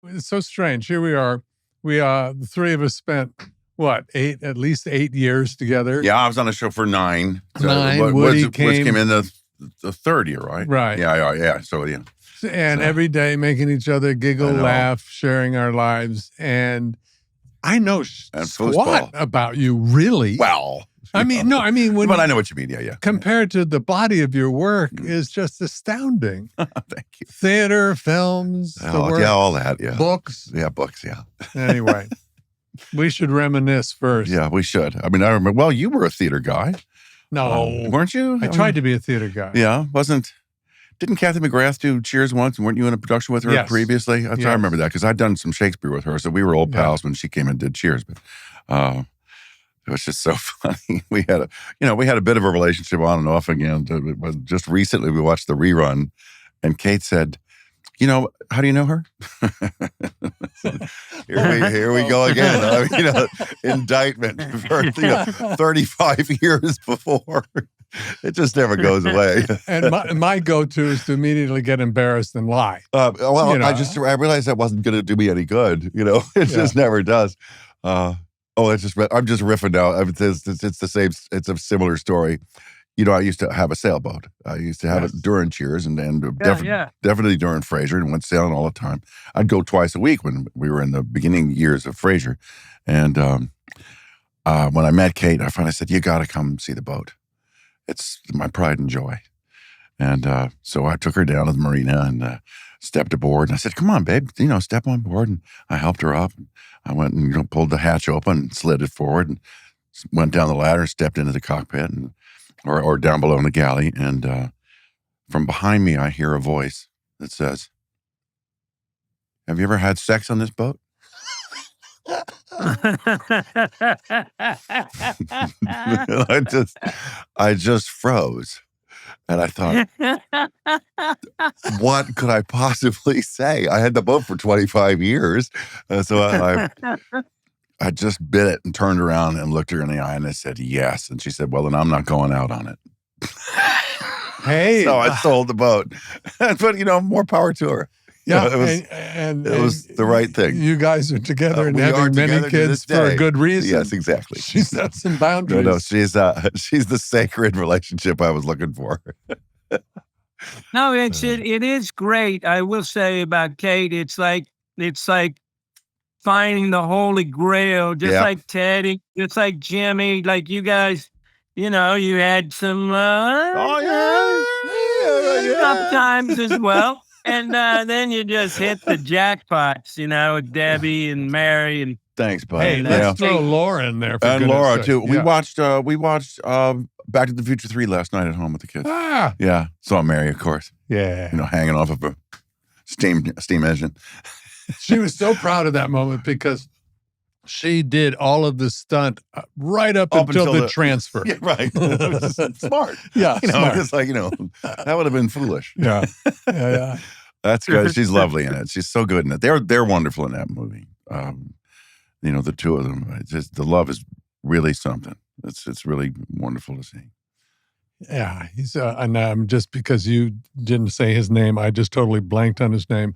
It's so strange. Here we are. The three of us spent, at least 8 years together? Yeah, I was on the show for 9. So Woody came in the third year, right? Right. Yeah. So, yeah. And every day making each other giggle, laugh, sharing our lives. And I know squat about you, really. Well, but I know what you mean. Yeah. Compared to the body of your work is just astounding. Thank you. Theater, films, all that. Yeah. Books. Yeah, books. Yeah. Anyway, we should reminisce first. Yeah, we should. I remember. Well, you were a theater guy. No, weren't you? I tried to be a theater guy. Yeah, Didn't Kathy McGrath do Cheers once? And weren't you in a production with her previously? I remember that because I'd done some Shakespeare with her, so we were old pals when she came and did Cheers. But it was just so funny. We had a bit of a relationship on and off again. Just recently, we watched the rerun, and Kate said, how do you know her? Here we go again. Indictment for 35 years before. It just never goes away. And my go-to is to immediately get embarrassed and lie. I realized that wasn't going to do me any good. It just never does. I'm just riffing now. It's the same. It's a similar story. I used to have a sailboat. I used to have it during Cheers and definitely during Frasier, and went sailing all the time. I'd go twice a week when we were in the beginning years of Frasier. And when I met Kate, I finally said, "You got to come see the boat. It's my pride and joy." And so I took her down to the marina and stepped aboard. And I said, "Come on, babe, step on board." And I helped her up. I went and pulled the hatch open and slid it forward and went down the ladder and stepped into the cockpit or down below in the galley. And from behind me, I hear a voice that says, "Have you ever had sex on this boat?" I just froze. And I thought, what could I possibly say? I had the boat for 25 years. So I just bit it and turned around and looked her in the eye and I said, yes. And she said, well, then I'm not going out on it. Hey. So I sold the boat. But, more power to her. Yeah, it was the right thing. You guys are together and having many kids for a good reason. Yes, exactly. She set some boundaries. No, she's the sacred relationship I was looking for. No, it is great. I will say about Kate, it's like finding the Holy Grail, just like Teddy, just like Jimmy, like you guys. You had some tough times as well. And then you just hit the jackpots, with Debbie and Mary and. Thanks, buddy. Hey, let's throw Laura in there. And Laura too. We watched Back to the Future 3 last night at home with the kids. Yeah. Saw Mary, of course. Yeah. Hanging off of a steam engine. She was so proud of that moment because she did all of the stunt right up until the transfer. Yeah, right. Smart. Yeah. Smart. It's like, that would have been foolish. Yeah. Yeah. That's good. She's lovely in it. She's so good in it. They're wonderful in that movie. The two of them. The love is really something. It's really wonderful to see. Yeah. He's and just because you didn't say his name, I just totally blanked on his name.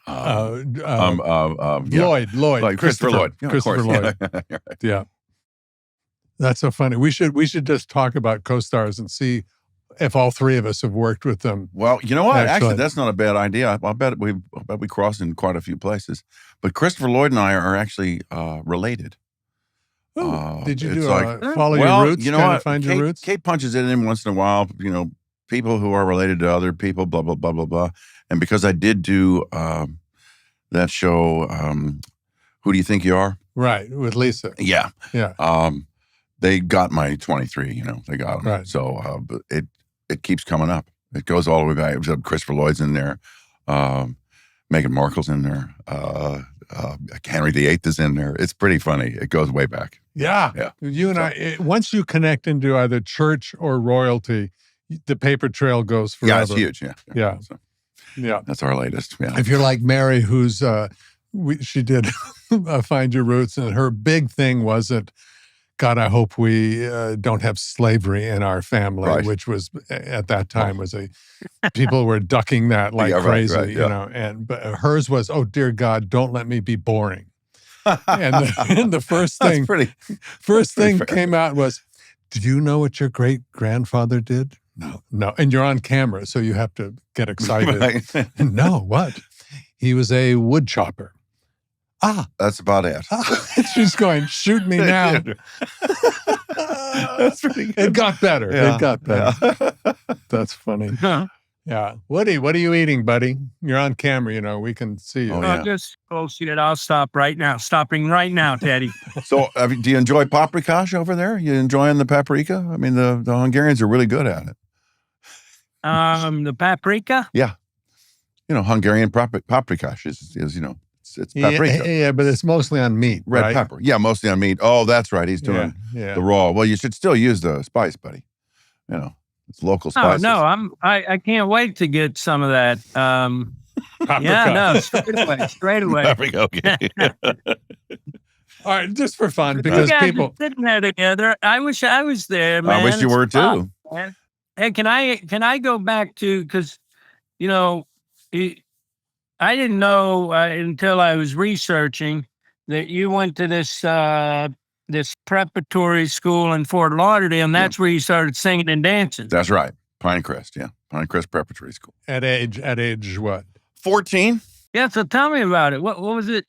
Lloyd. Like Christopher Lloyd. Yeah, Christopher Lloyd. Yeah. That's so funny. We should just talk about co-stars and see if all three of us have worked with them. Well, you know what? Actually, that's not a bad idea. I bet we crossed in quite a few places. But Christopher Lloyd and I are actually related. Did you follow your roots? Find your roots? Kate punches it in once in a while, people who are related to other people, blah, blah, blah, blah, blah. And because I did do that show, Who Do You Think You Are? Right, with Lisa. Yeah. Yeah. They got my 23, they got them. Right. So it keeps coming up. It goes all the way back. Christopher Lloyd's in there. Meghan Markle's in there. Henry VIII is in there. It's pretty funny. It goes way back. Yeah. You and I, once you connect into either church or royalty, the paper trail goes forever. Yeah, it's huge. Yeah. So, that's our latest. Yeah. If you're like Mary, who's she did Find Your Roots, and her big thing wasn't God, I hope we don't have slavery in our family, Right. which was at that time people were ducking that like crazy, you know. But hers was, oh dear God, don't let me be boring. And the first thing came out was, did you know what your great grandfather did? No. And you're on camera, so you have to get excited. Right. No, what? He was a wood chopper. That's about it. She's going, shoot me now. That's pretty good. It got better. Yeah. It got better. Yeah. That's funny. Yeah. Woody, what are you eating, buddy? You're on camera, you know, we can see you. Oh, yeah. Just bullshit. I'll stop right now. Stopping right now, Teddy. So do you enjoy paprikash over there? You enjoying the paprika? I mean, the Hungarians are really good at it. The paprika? Yeah. You know, Hungarian paprikash is you know, it's paprika. Yeah, but it's mostly on meat, Red right? pepper. Yeah, mostly on meat. Oh, that's right. He's doing the raw. Well, you should still use the spice, buddy. You know, it's local spices. Oh, no, I can't wait to get some of that. Yeah, no, straight away. Paprika, okay. All right, just for fun, because people sitting there together. I wish I was there, man. I wish you were too. Man. Hey, can I go back to, because, you know, I didn't know until I was researching that you went to this preparatory school in Fort Lauderdale, and that's where you started singing and dancing. That's right. Pinecrest, yeah. Pinecrest Preparatory School. At age what? 14. Yeah, so tell me about it. What was it?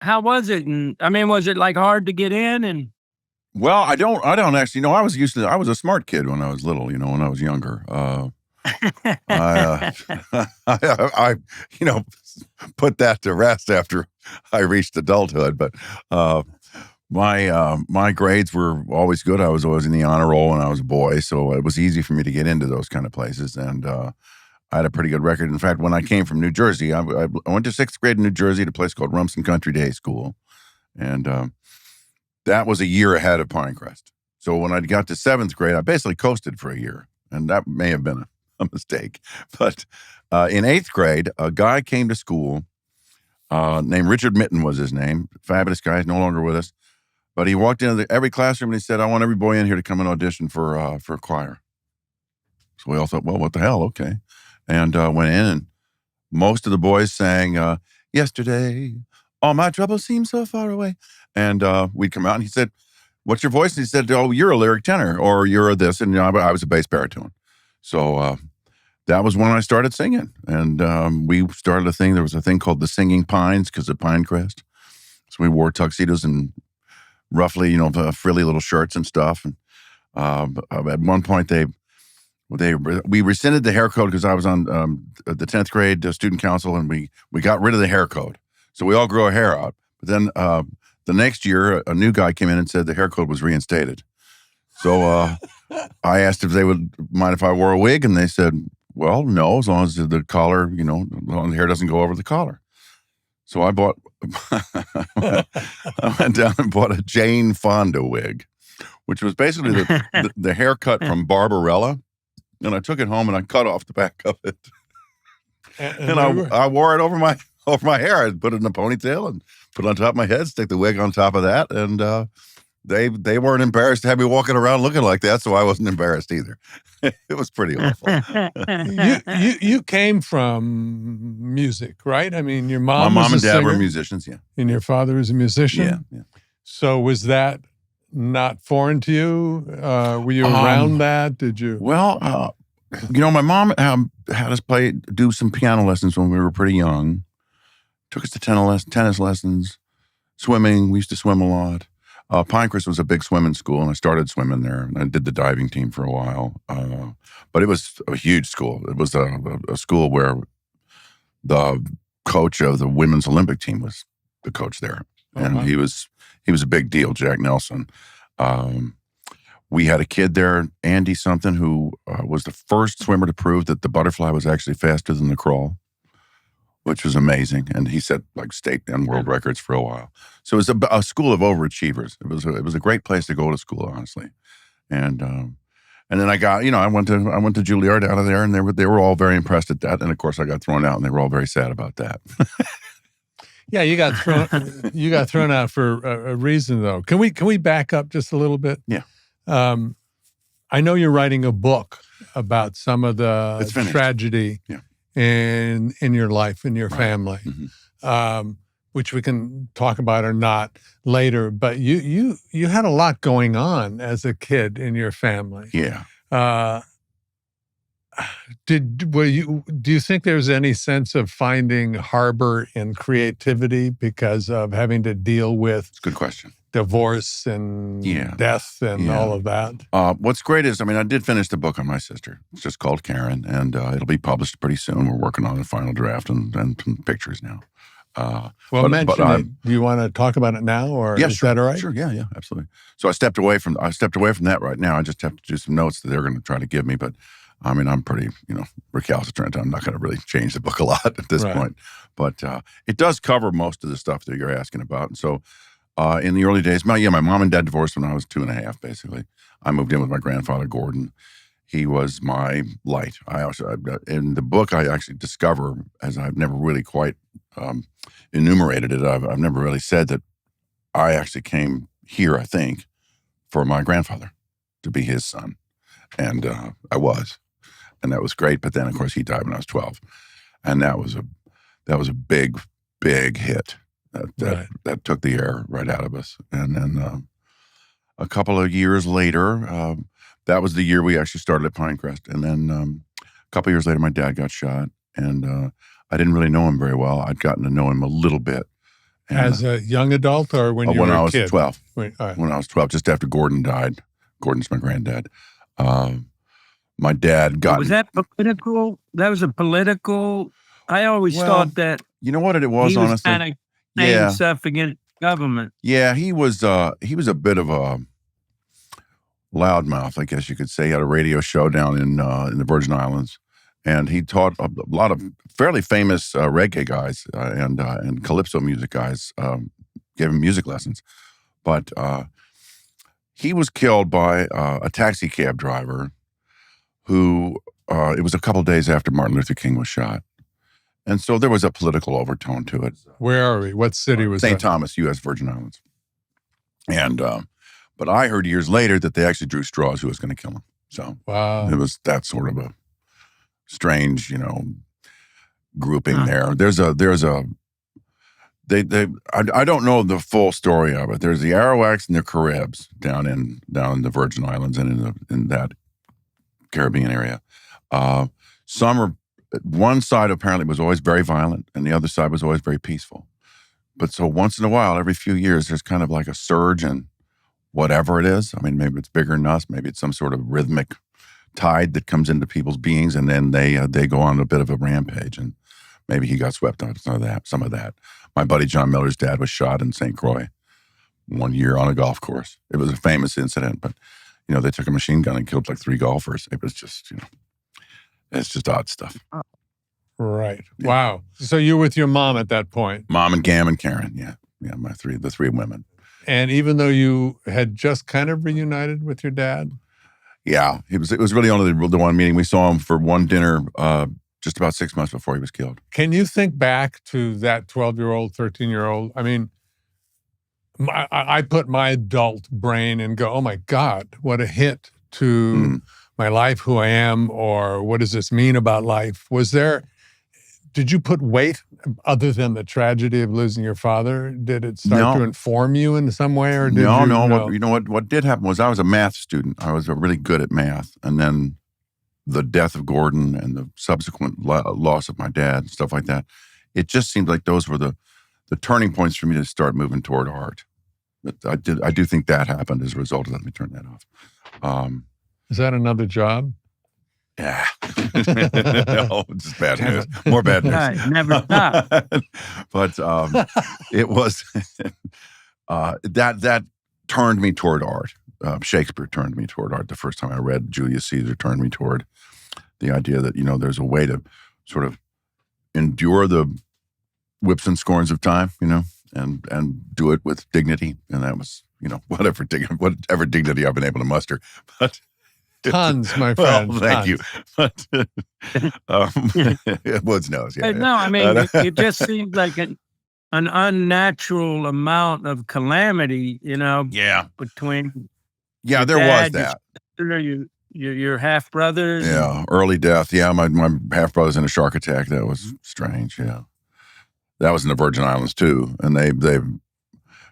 How was it? And I mean, was it like hard to get in? And well, I don't actually know. I was a smart kid when I was little, you know, when I was younger. I you know, put that to rest after I reached adulthood. But my grades were always good. I was always in the honor roll when I was a boy, so it was easy for me to get into those kind of places. And I had a pretty good record. In fact, when I came from New Jersey, I went to 6th grade in New Jersey at a place called Rumson Country Day School, and that was a year ahead of Pinecrest. So when I got to 7th grade, I basically coasted for a year, and that may have been a mistake. But in 8th grade, a guy came to school named Richard Mitten was his name. Fabulous guy, no longer with us. But he walked into every classroom and he said, I want every boy in here to come and audition for a choir. So we all thought, well, what the hell? Okay. And went in, and most of the boys sang, yesterday, all my troubles seem so far away. And we'd come out and he said, what's your voice? And he said, oh, you're a lyric tenor, or you're a this. And you know, I was a bass baritone. So that was when I started singing. And we started a thing. There was a thing called the Singing Pines because of Pinecrest. So we wore tuxedos and roughly, you know, frilly little shirts and stuff. And at one point we rescinded the hair code because I was on the 10th grade student council, and we got rid of the hair code. So we all grew our hair out. But then the next year, a new guy came in and said the hair code was reinstated. So I asked if they would mind if I wore a wig, and they said, well, no, as long as the collar, you know, as long as the hair doesn't go over the collar. So I went down and bought a Jane Fonda wig, which was basically the haircut from Barbarella. And I took it home and I cut off the back of it. And I wore it over my hair. I put it in a ponytail and put it on top of my head, stick the wig on top of that. And they weren't embarrassed to have me walking around looking like that, so I wasn't embarrassed either. It was pretty awful. You came from music, right? I mean, my mom and dad were musicians, yeah. And your father was a musician? Yeah. So was that not foreign to you? Were you around that? Did you? Well, you know, my mom had us do some piano lessons when we were pretty young. Took us to tennis lessons, swimming. We used to swim a lot. Pinecrest was a big swimming school, and I started swimming there. And I did the diving team for a while. But it was a huge school. It was a school where the coach of the women's Olympic team was the coach there. And he was a big deal, Jack Nelson. We had a kid there, Andy something, who was the first swimmer to prove that the butterfly was actually faster than the crawl, which was amazing. And he set like state and world records for a while. So it was a school of overachievers. It was a great place to go to school, honestly. And then I went to Juilliard out of there, and they were all very impressed at that. And of course I got thrown out, and they were all very sad about that. Yeah, you got thrown out for a reason, though. Can we back up just a little bit? Yeah. I know you're writing a book about some of the tragedy in your life, in your family, which we can talk about or not later. But you had a lot going on as a kid in your family. Yeah. Do you think there's any sense of finding harbor in creativity because of having to deal with? It's a good question. Divorce and death and all of that? What's great is, I did finish the book on my sister. It's just called Karen, and it'll be published pretty soon. We're working on the final draft and some pictures now. Do you want to talk about it now, or is that all right? Sure, yeah, absolutely. So I stepped away from that right now. I just have to do some notes that they're going to try to give me, but I'm pretty, recalcitrant. I'm not going to really change the book a lot at this point. But it does cover most of the stuff that you're asking about. And so in the early days, my mom and dad divorced when I was 2.5, basically. I moved in with my grandfather, Gordon. He was my light. In the book, I actually discover, as I've never really quite enumerated it, I've never really said that I actually came here, I think, for my grandfather, to be his son. And I was. And that was great. But then, of course, he died when I was 12. And that was a big, big hit. That took the air right out of us. And then a couple of years later, that was the year we actually started at Pinecrest. And then a couple of years later, my dad got shot. And I didn't really know him very well. I'd gotten to know him a little bit. And, as a young adult or when you were a kid? When I was 12. When I was 12, just after Gordon died. Gordon's my granddad. My dad got... Was that political? That was a political... I always thought that... You know what it was, honestly? He was kind of saying stuff against government. Yeah, he was a bit of a loudmouth, I guess you could say. He had a radio show down in the Virgin Islands, and he taught a lot of fairly famous reggae guys and calypso music guys, gave him music lessons. But he was killed by a taxi cab driver who, it was a couple days after Martin Luther King was shot. And so there was a political overtone to it. Where are we? What city was that? St. Thomas, U.S. Virgin Islands. And, but I heard years later that they actually drew straws who was going to kill him. So it was that sort of a strange, grouping there. I don't know the full story of it. There's the Arawaks and the Caribs down in the Virgin Islands and in that Caribbean area. One side apparently was always very violent, and the other side was always very peaceful. But so once in a while, every few years, there's kind of like a surge in whatever it is. Maybe it's bigger than us. Maybe it's some sort of rhythmic tide that comes into people's beings, and then they go on a bit of a rampage. And maybe he got swept up some of that. My buddy John Miller's dad was shot in St. Croix one year on a golf course. It was a famous incident, but they took a machine gun and killed like 3 golfers. It was just it's just odd stuff. Right. Yeah. Wow. So you were with your mom at that point? Mom and Gam and Karen. Yeah. The 3 women. And even though you had just kind of reunited with your dad? Yeah. It was really only the one meeting. We saw him for one dinner just about 6 months before he was killed. Can you think back to that 12-year-old, 13-year-old? I put my adult brain and go, oh my God, what a hit to my life, who I am, or what does this mean about life? Did you put weight other than the tragedy of losing your father? Did it start to inform you in some way? Or did No. What did happen was I was a math student. I was really good at math. And then the death of Gordon and the subsequent loss of my dad and stuff like that, it just seemed like those were the turning points for me to start moving toward art. But I do think that happened as a result of that. Let me turn that off. Is that another job? Yeah. No, just bad news. More bad news. No, never stop. But it was that turned me toward art. Shakespeare turned me toward art. The first time I read Julius Caesar turned me toward the idea that, there's a way to sort of endure the whips and scorns of time, and do it with dignity. And that was, whatever dignity I've been able to muster. But tons, my friend. Well, thank you. But Woods knows. Yeah. No, it just seems like an unnatural amount of calamity, Yeah. between Yeah, there dad, was that. Your half brothers. Yeah, early death. Yeah, my half brother's in a shark attack. That was strange. Yeah, that was in the Virgin Islands too. And they of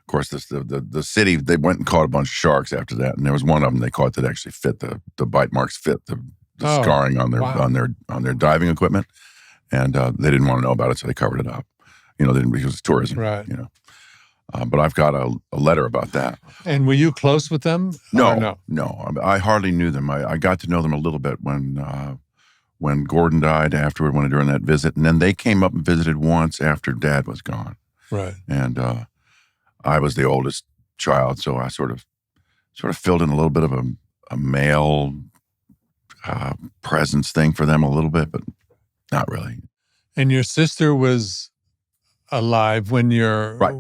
course, the city, they went and caught a bunch of sharks after that. And there was one of them they caught that actually fit the bite marks, fit the scarring on their diving equipment, and they didn't want to know about it, so they covered it up. They didn't, because it's tourism. Right. But I've got a letter about that. And were you close with them? No. I hardly knew them. I got to know them a little bit when Gordon died afterward, during that visit. And then they came up and visited once after Dad was gone. Right. And I was the oldest child, so I sort of filled in a little bit of a male presence thing for them a little bit, but not really. And your sister was alive when you're right.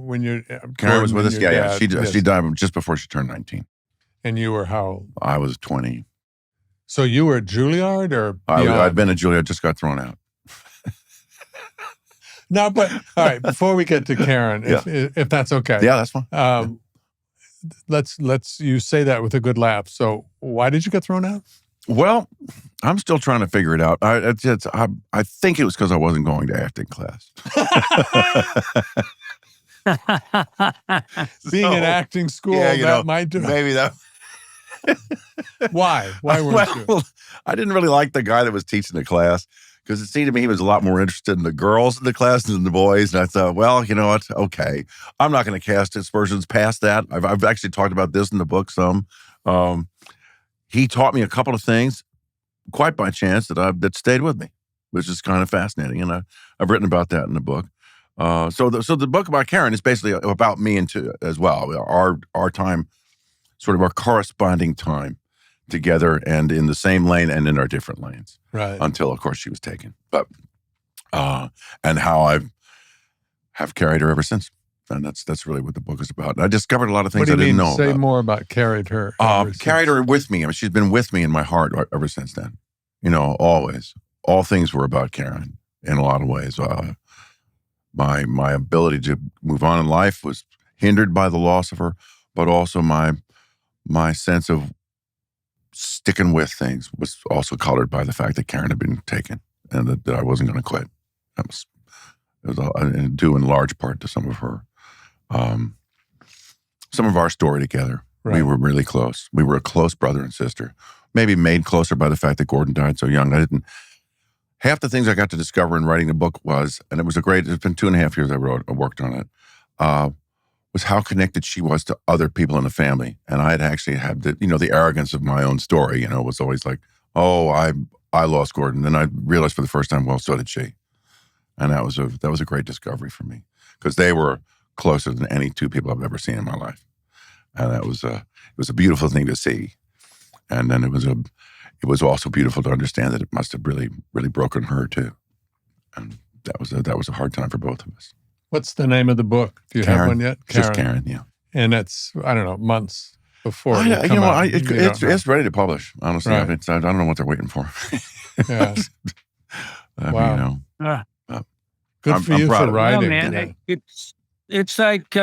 Karen was with us. Yeah. She died just before she turned 19. And you were how old? I was 20. So you were at Juilliard or beyond? I'd been at Juilliard, just got thrown out. No, but all right. Before we get to Karen, if that's okay. Yeah, that's fine. Let's you say that with a good laugh. So why did you get thrown out? Well, I'm still trying to figure it out. I think it was because I wasn't going to acting class. Being in acting school, that might do. Maybe that. Why? Why weren't you? Well, I didn't really like the guy that was teaching the class, because it seemed to me he was a lot more interested in the girls in the class than the boys. And I thought, well, you know what? Okay, I'm not going to cast aspersions past that. I've actually talked about this in the book some. He taught me a couple of things, quite by chance, that stayed with me, which is kind of fascinating. And I've written about that in the book. So the book about Karen is basically about me and too as well. Our time, sort of our corresponding time together, and in the same lane and in our different lanes. Right. Until, of course, she was taken. But and how I have carried her ever since. And that's really what the book is about. And I discovered a lot of things I didn't know about. Say more about carried her. Carried her with me. I mean, she's been with me in my heart ever since then. Always. All things were about Karen in a lot of ways. My ability to move on in life was hindered by the loss of her, but also my sense of sticking with things was also colored by the fact that Karen had been taken, and that I wasn't going to quit. It was due in large part to some of our story together. Right. We were really close. We were a close brother and sister, maybe made closer by the fact that Gordon died so young. Half the things I got to discover in writing the book was, and it's been 2.5 years I worked on it, was how connected she was to other people in the family. And I had actually had the arrogance of my own story, was always like, oh, I lost Gordon. Then I realized for the first time, well, so did she. And that was a great discovery for me, because they were closer than any two people I've ever seen in my life. And it was a beautiful thing to see. And then it was also beautiful to understand that it must have really, really broken her too. And that was a hard time for both of us. What's the name of the book? Do you have one yet? Karen. Just Karen, yeah. And it's, I don't know, months before it's ready to publish, honestly. Right. I don't know what they're waiting for. Yeah. Wow. Good for you for writing. No, man, it's like,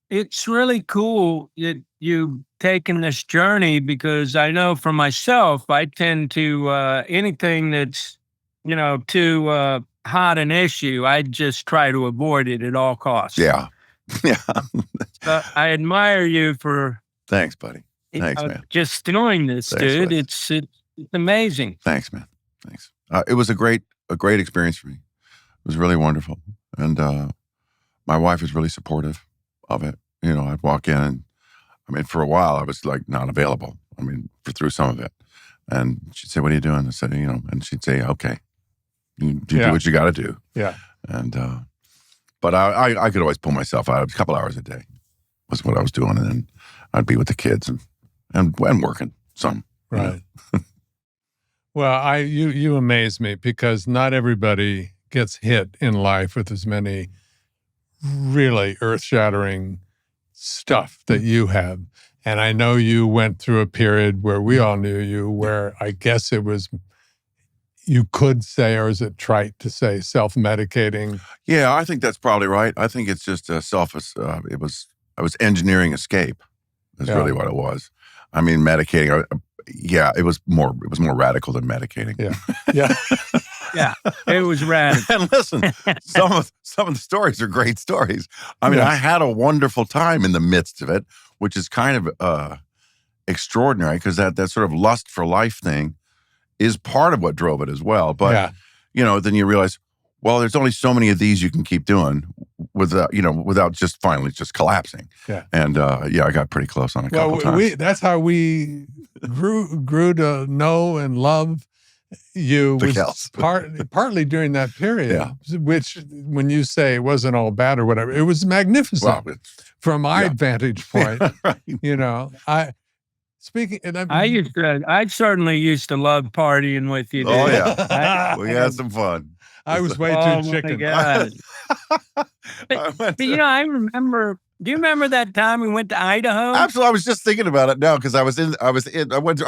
it's really cool that you've taken this journey, because I know for myself, I tend to, anything that's, too hot an issue, I just try to avoid it at all costs. Yeah. Yeah. I admire you for... Thanks, buddy. Thanks, man. Just doing this, dude. It's amazing. Thanks, man. Thanks. It was a great experience for me. It was really wonderful. And my wife was really supportive of it. I'd walk in, and for a while I was like not available. Through some of it. And she'd say, what are you doing? I said, and she'd say, okay, you do what you got to do. Yeah. And, but I could always pull myself out. A couple hours a day was what I was doing. And then I'd be with the kids and working some. Right. Well, you amaze me, because not everybody gets hit in life with as many really earth-shattering stuff that you have. And I know you went through a period where we all knew you, where I guess it was you could say, or is it trite to say self-medicating? Yeah, I think that's probably right. I think it's just I was engineering escape is really what it was. I mean, medicating, it was more radical than medicating. Yeah. Yeah, it was radical. And listen, some of the stories are great stories. I mean, I had a wonderful time in the midst of it, which is kind of extraordinary because that sort of lust for life thing is part of what drove it as well. But then you realize, well, there's only so many of these you can keep doing without just finally just collapsing. Yeah. And I got pretty close on a couple times. That's how we grew to know and love you, was partly during that period, which when you say it wasn't all bad or whatever, it was magnificent from my vantage point. Right. I certainly used to love partying with you, dude. Oh yeah, we had some fun. I was way too chicken. But I remember. Do you remember that time we went to Idaho? Absolutely. I was just thinking about it now because I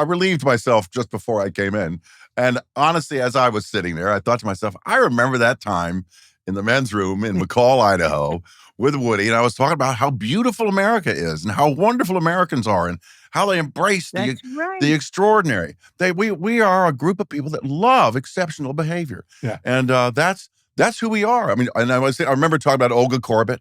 relieved myself just before I came in. And honestly, as I was sitting there, I thought to myself, I remember that time in the men's room in McCall, Idaho with Woody. And I was talking about how beautiful America is and how wonderful Americans are and how they embrace the extraordinary. We are a group of people that love exceptional behavior. Yeah. And that's who we are. I mean, and I remember talking about Olga Korbut.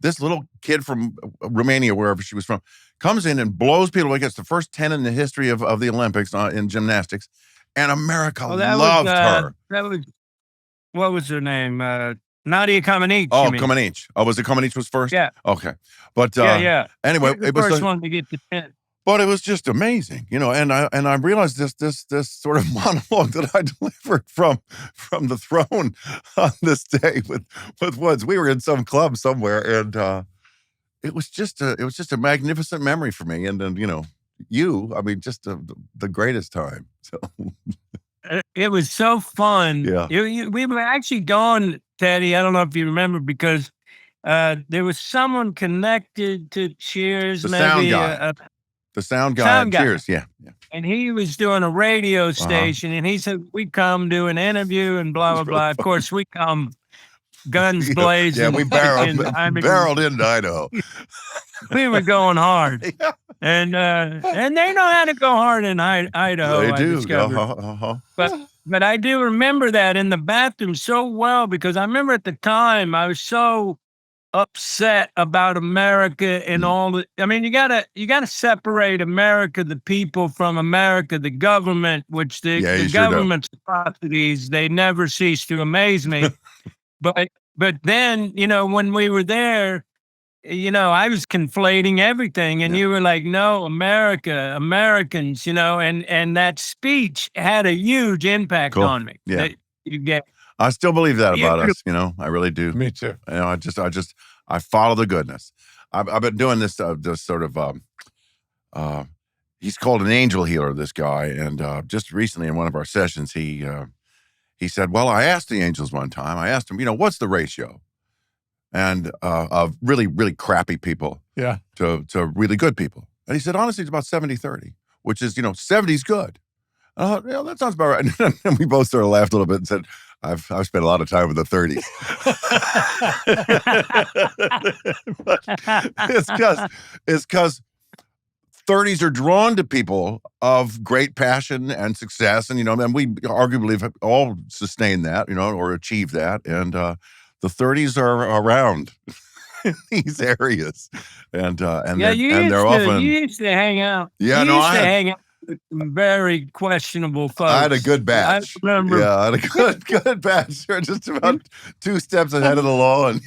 This little kid from Romania, wherever she was from, comes in and blows people away. Gets the first 10 in the history of the Olympics in gymnastics. And America loved her. What was her name? Nadia Comaneci. Oh, Comaneci. Oh, was it Comaneci was first? Yeah. Okay. But anyway, it was the first one to get to 10. But it was just amazing, and I realized this sort of monologue that I delivered from the throne on this day with Woods. We were in some club somewhere, and it was just a magnificent memory for me. And then just the greatest time. So it was so fun. Yeah, we were actually gone, Teddy. I don't know if you remember because there was someone connected to Cheers, the maybe sound guy. The sound guy. Cheers, yeah. And he was doing a radio station, and he said, we come do an interview and blah, blah, blah. Of course, we come guns blazing. Yeah, we barreled into Idaho. We were going hard. Yeah. And they know how to go hard in Idaho, they do. I discovered. But I do remember that in the bathroom so well because I remember at the time I was so upset about America and all the. I mean, you gotta separate America, the people, from America, the government, which the government's atrocities, they never cease to amaze me. but then, when we were there, I was conflating everything, and you were like, no, America, Americans, and that speech had a huge impact on me. Yeah. You get. I still believe that about us, I really do. Me too. I follow the goodness. I've been doing this sort of, he's called an angel healer, this guy. And just recently in one of our sessions, he said, well, I asked the angels one time, I asked them, what's the ratio? And of really, really crappy people to really good people. And he said, honestly, it's about 70-30, which is, 70's good. And I thought, that sounds about right. And we both sort of laughed a little bit and said, I've spent a lot of time with the 30s. It's because 30s are drawn to people of great passion and success. And, and we arguably have all sustained that, or achieved that. And the 30s are around in these areas. And they're often. You used to hang out. Yeah, hang out. Very questionable folks. I had a good batch. I remember. Yeah, I had a good batch. You're just about 2 steps ahead of the law, and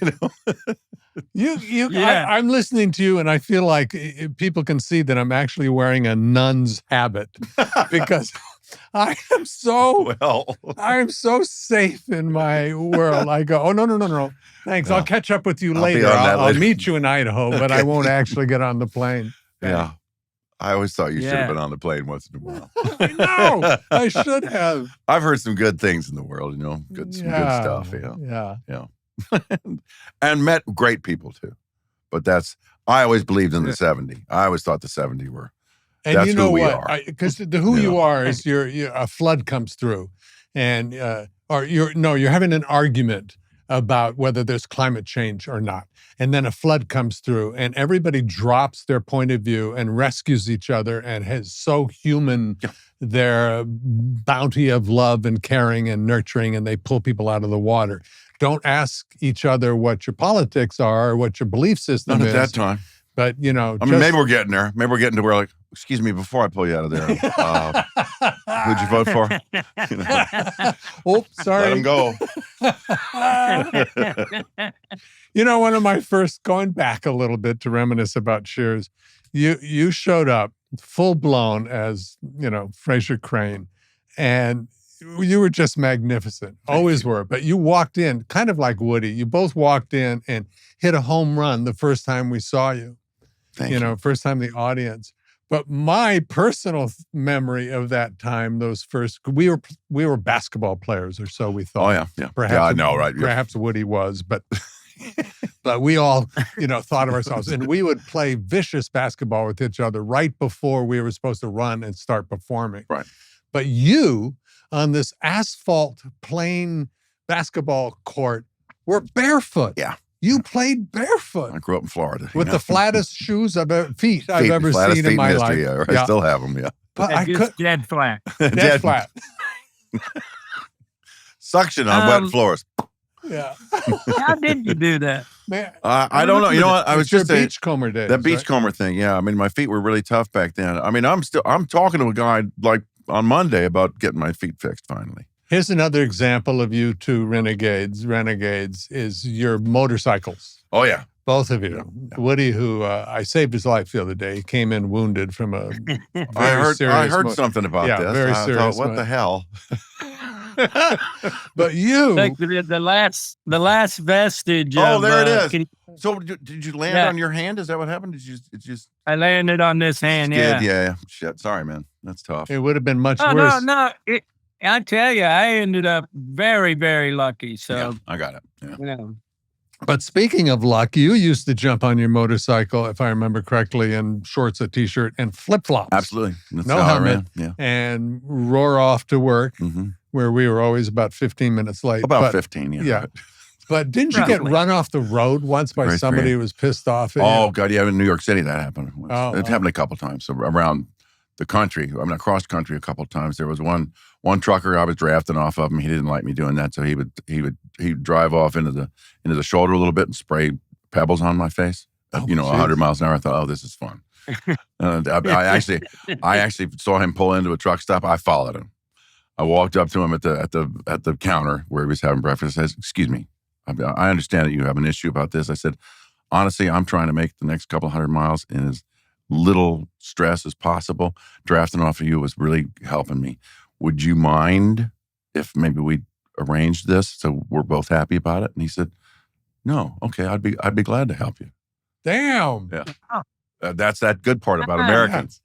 I'm listening to you, and I feel like people can see that I'm actually wearing a nun's habit because I am so safe in my world. I go, oh no. Thanks. No. I'll catch up with you later. I'll meet you in Idaho, but I won't actually get on the plane. Yeah. I always thought you should have been on the plane once in a while. No, I should have. I've heard some good things in the world, some good stuff. Yeah. And met great people too. But I always believed in the 70. I always thought the 70 were. And that's you know who we what? are. Because you are is a flood comes through. and you're having an argument about whether there's climate change or not. And then a flood comes through and everybody drops their point of view and rescues each other and has so human their bounty of love and caring and nurturing, and they pull people out of the water. Don't ask each other what your politics are or what your belief system is. Not at that time. But, you know. I mean, maybe we're getting there. Maybe we're getting to where, like, excuse me, before I pull you out of there, who'd you vote for? You know. Oh, sorry. Let him go. You know, one of my first, going back a little bit to reminisce about Cheers, you showed up full blown as, you know, Frasier Crane, and you were just magnificent. Always were. But you walked in kind of like Woody. You both walked in and hit a home run the first time we saw you. Thank you. First time the audience. But my personal memory of that time, those first, we were basketball players, or so we thought. Oh yeah. Perhaps, yeah, I know, right? Perhaps Woody was, but but we all, thought of ourselves, and we would play vicious basketball with each other right before we were supposed to run and start performing. Right. But you, on this asphalt plain basketball court, were barefoot. Yeah. You played barefoot. I grew up in Florida. With the flattest feet I've ever seen in my life. Yeah, I still have them, yeah. But I could dead flat. Dead flat. Suction on wet floors. Yeah. How did you do that? Man, I don't know. You know what? I was just saying, beachcomber days. That beachcomber thing, yeah. I mean, my feet were really tough back then. I mean, I'm talking to a guy like on Monday about getting my feet fixed finally. Here's another example of you two renegades is your motorcycles. Oh, yeah. Both of you. Yeah. Woody, who I saved his life the other day. He came in wounded from a I heard something about this. Very serious. What the hell? But you, like the last vestige. Oh, of, there it is. So did you land on your hand? Is that what happened? Did you? It just. I landed on this hand. Yeah. Yeah. Shit. Sorry, man. That's tough. It would have been much worse. No. I tell you, I ended up very, very lucky. So yeah, I got it. Yeah. But speaking of luck, you used to jump on your motorcycle, if I remember correctly, in shorts, a t-shirt, and flip-flops. Absolutely. That's no how helmet. I ran. Yeah. And roar off to work, where we were always about 15 minutes late. About 15, yeah. Yeah. But didn't you get run off the road once by somebody who was pissed off at you? Oh, God, yeah. In New York City, that happened. It happened a couple times. So around the country, I mean, across country a couple of times. There was one trucker I was drafting off of him. He didn't like me doing that, so he'd drive off into the shoulder a little bit and spray pebbles on my face. 100 miles an hour. I thought, oh, this is fun. I actually saw him pull into a truck stop. I followed him. I walked up to him at the counter where he was having breakfast. I said, "Excuse me, I understand that you have an issue about this." I said, "Honestly, I'm trying to make the next couple 100 miles in as little stress as possible. Drafting off of you was really helping me. Would you mind if maybe we arranged this so we're both happy about it?" And he said, "No, okay, I'd be glad to help you." Damn. Yeah. That's that good part about Americans.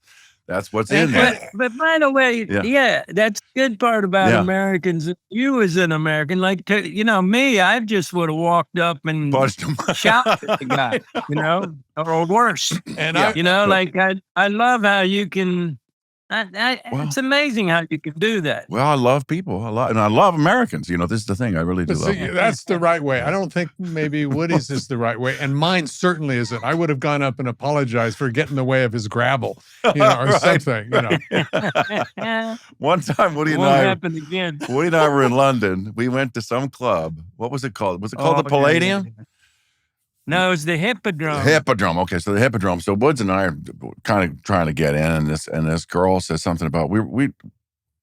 That's what's in there. But by the way, that's the good part about Americans. You as an American, like, me, I just would have walked up and shouted at the guy, or worse. And I love how you can. It's amazing how you can do that. Well, I love people. I love Americans. This is the thing. I really do love them. That's the right way. I don't think maybe Woody's is the right way. And mine certainly isn't. I would have gone up and apologized for getting in the way of his gravel, or something, One time, Woody and I were in London. We went to some club. What was it called? Was it called the Palladium? No, it's the Hippodrome. Hippodrome. Okay, so the Hippodrome. So Woods and I are kind of trying to get in, and this girl says something about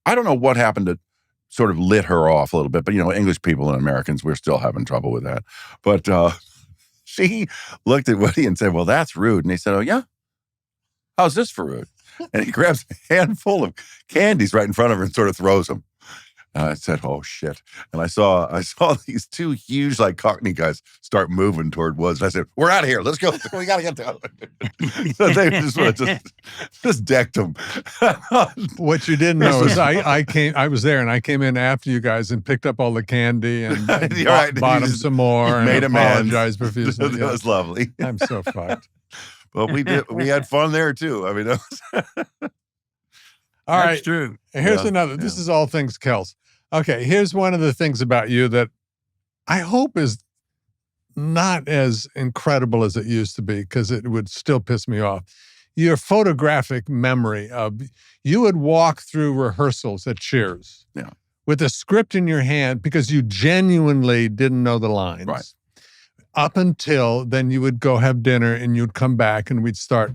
I don't know what happened to sort of lit her off a little bit, but English people and Americans, we're still having trouble with that. But she looked at Woody and said, "Well, that's rude." And he said, "Oh yeah, how's this for rude?" And he grabs a handful of candies right in front of her and sort of throws them. And I said, "Oh shit!" And I saw these two huge, like, Cockney guys start moving toward Woods. And I said, "We're out of here. Let's go. We gotta get down." So they just decked them. What you didn't know is I was there, and I came in after you guys and picked up all the candy and bought them some more and apologized profusely. That was lovely. I'm so fucked. But we had fun there too. I mean, all right. That's true. Here's another. This is all things Kels. Okay, here's one of the things about you that I hope is not as incredible as it used to be, because it would still piss me off. Your photographic memory of, you would walk through rehearsals at Cheers with a script in your hand because you genuinely didn't know the lines. Right. Up until then, you would go have dinner and you'd come back and we'd start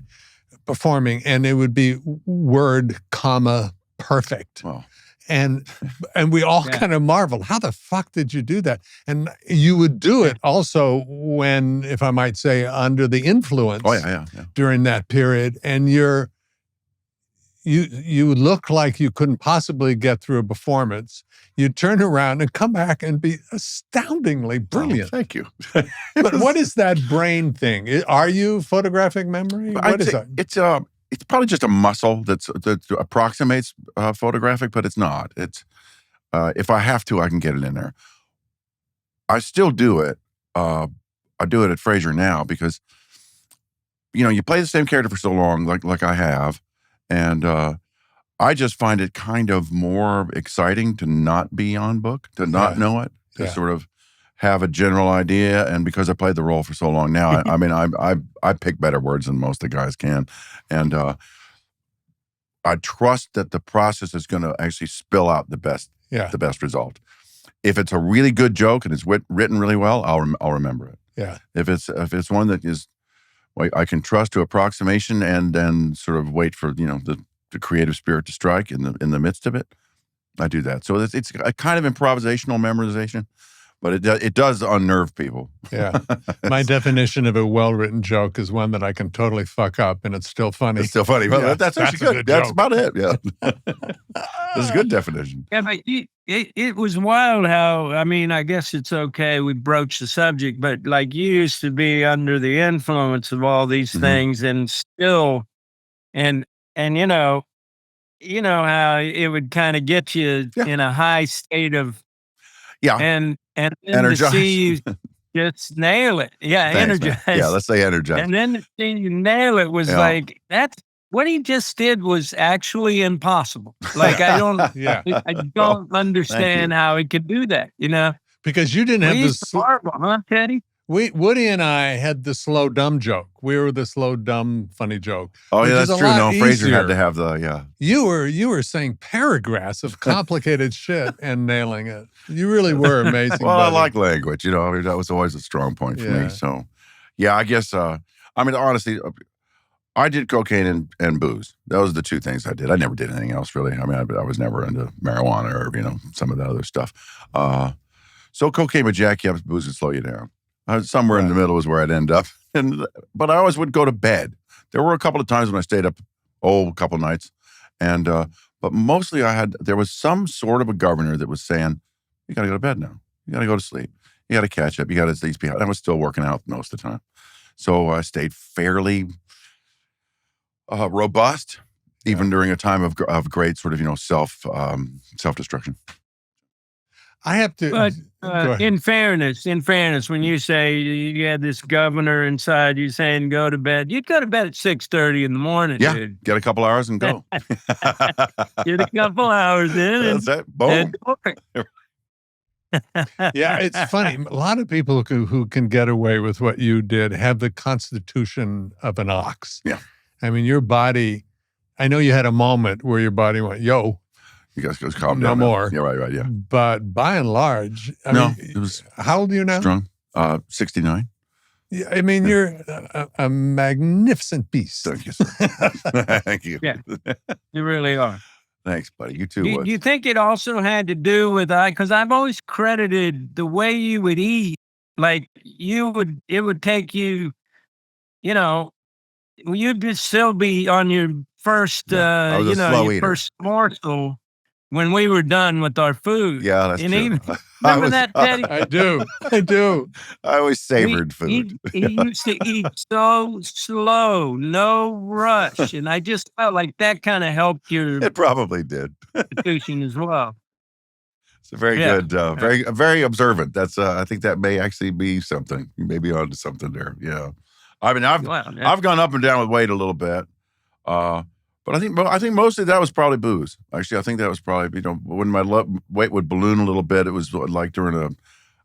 performing, and it would be word, comma, perfect. Wow. And we all kind of marveled, how the fuck did you do that? And you would do it also when, if I might say, under the influence during that period. And you look like you couldn't possibly get through a performance. You'd turn around and come back and be astoundingly brilliant. Oh, thank you. But what is that brain thing? Are you photographic memory? What is that? It's probably just a muscle that approximates photographic, but it's not. It's if I have to, I can get it in there. I still do it. I do it at Frasier now because, you play the same character for so long, like I have, and I just find it kind of more exciting to not be on book, to not know it, to sort of have a general idea. And because I played the role for so long now, I pick better words than most of the guys can. And I trust that the process is going to actually spill out the best result. If it's a really good joke and it's written really well, I'll remember it. Yeah. If it's one that is, I can trust to approximation and then sort of wait for, the creative spirit to strike in the midst of it, I do that. So it's a kind of improvisational memorization. But it does unnerve people. Yeah. My definition of a well-written joke is one that I can totally fuck up and it's still funny. It's still funny. Well, that's actually good. That's about it. Yeah. That's a good definition. Yeah, but it was wild how, I guess it's okay we broach the subject, but like you used to be under the influence of all these things and still, and how it would kind of get you in a high state of, and then energized. To see you just nail it. Yeah, Thanks, energized. Man. Yeah, let's say energized. And then to see you nail it was like, that's what he just did was actually impossible. Like, I don't understand how he could do that, Because you didn't have this. Horrible, huh, Teddy? Woody and I had the slow, dumb joke. We were the slow, dumb, funny joke. Oh, yeah, that's true. No, Frasier had to have the, You were saying paragraphs of complicated shit and nailing it. You really were amazing. Well, buddy. I like language, that was always a strong point for me. So, I guess, honestly, I did cocaine and booze. Those are the two things I did. I never did anything else, really. I was never into marijuana or, some of the other stuff. So cocaine would jack you up, booze would slow you down. Somewhere in the middle is where I'd end up. But I always would go to bed. There were a couple of times when I stayed up, a couple of nights. And, but mostly there was some sort of a governor that was saying, you got to go to bed now. You got to go to sleep. You got to catch up. You got to at least be out. I was still working out most of the time. So I stayed fairly robust, even during a time of great sort of, self-destruction. I have to. But in fairness, when you say you had this governor inside you saying go to bed, you'd go to bed at 6:30 in the morning. Yeah, dude. Get a couple hours and go. Get a couple hours in. That's it. Boom. Yeah, it's funny. A lot of people who can get away with what you did have the constitution of an ox. Yeah. Your body. I know you had a moment where your body went, yo. You guys go calm down. No now. more. Yeah, right, yeah. But by and large, it was. How old are you now? Strong. 69. Yeah, you're a magnificent beast. Thank you, sir. Thank you. Yeah, you really are. Thanks, buddy. You too. Do you think it also had to do with because I've always credited the way you would eat, like it would take you, you'd just still be on your first, first morsel when we were done with our food. Yeah, that's true. Remember that, Teddy? I do. I always savored food. He used to eat so slow, no rush. And I just felt like that kind of helped your It probably did. institution as well. It's a very good, very observant. That's I think that may actually be something. You may be onto something there. Yeah. I've gone up and down with weight a little bit. But But I think mostly that was probably booze. Actually, I think that was probably, when my weight would balloon a little bit, it was like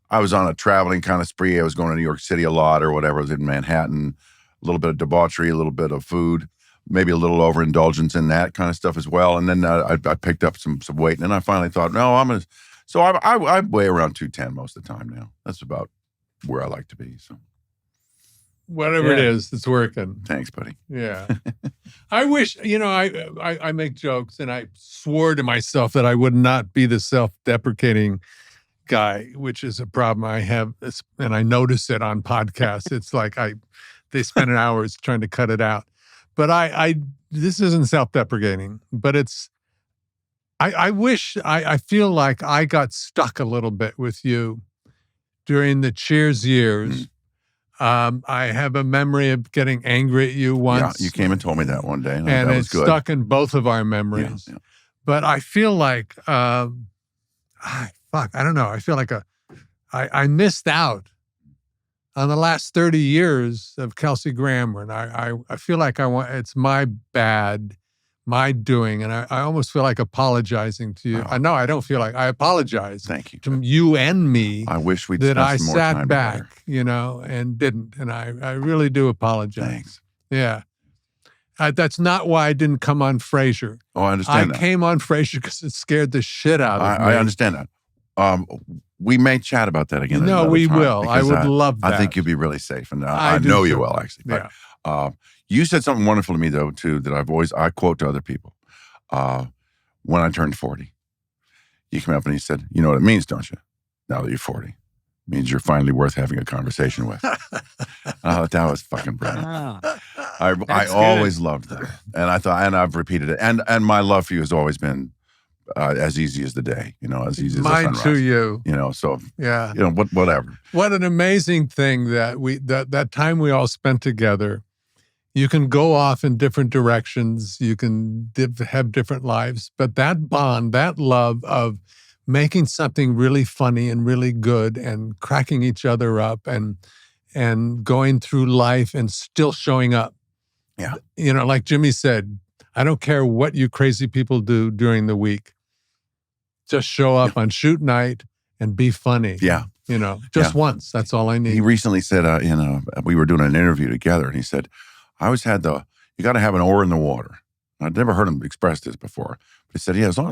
I was on a traveling kind of spree. I was going to New York City a lot or whatever. I was in Manhattan, a little bit of debauchery, a little bit of food, maybe a little overindulgence in that kind of stuff as well. And then I picked up some weight, and then I finally thought, no, so I weigh around 210 most of the time now. That's about where I like to be. So whatever it is, it's working. Thanks, buddy. Yeah. I wish, I make jokes, and I swore to myself that I would not be the self-deprecating guy, which is a problem I have, and I notice it on podcasts. It's like they spend hours trying to cut it out. But this isn't self-deprecating, but I wish, I feel like I got stuck a little bit with you during the Cheers years. I have a memory of getting angry at you once. Yeah, you came and told me that one day. And that was it's good. Stuck in both of our memories. Yeah. But I feel like, I don't know. I feel like I missed out on the last 30 years of Kelsey Grammer. And I feel like it's my bad, my doing. And I almost feel like apologizing to you. Oh. No, I don't feel like I apologize. Thank you. To you and me. I wish we'd that spent I some more sat time back, together. And didn't. And I really do apologize. Thanks. Yeah. That's not why I didn't come on Frasier. Oh, I understand that. I came on Frasier because it scared the shit out of me. I understand that. We may chat about that again. No, we will. I would love that. I think you'd be really safe, and I know you will, actually. But, you said something wonderful to me, though, too, that I quote to other people. When I turned 40, you came up and you said, "You know what it means, don't you? Now that you're 40, it means you're finally worth having a conversation with." I thought that was fucking brilliant. I always loved that, and I thought, and I've repeated it, and my love for you has always been as easy as the day, as easy as the sunrise. Mine to you. So yeah, whatever. What an amazing thing that time we all spent together. You can go off in different directions. You can have different lives, but that bond, that love of making something really funny and really good, and cracking each other up, and going through life and still showing up. Yeah, like Jimmy said, I don't care what you crazy people do during the week. Just show up on shoot night and be funny. Yeah. Once. That's all I need. He recently said, we were doing an interview together, and he said, I always had you got to have an oar in the water. I'd never heard him express this before. But he said, as long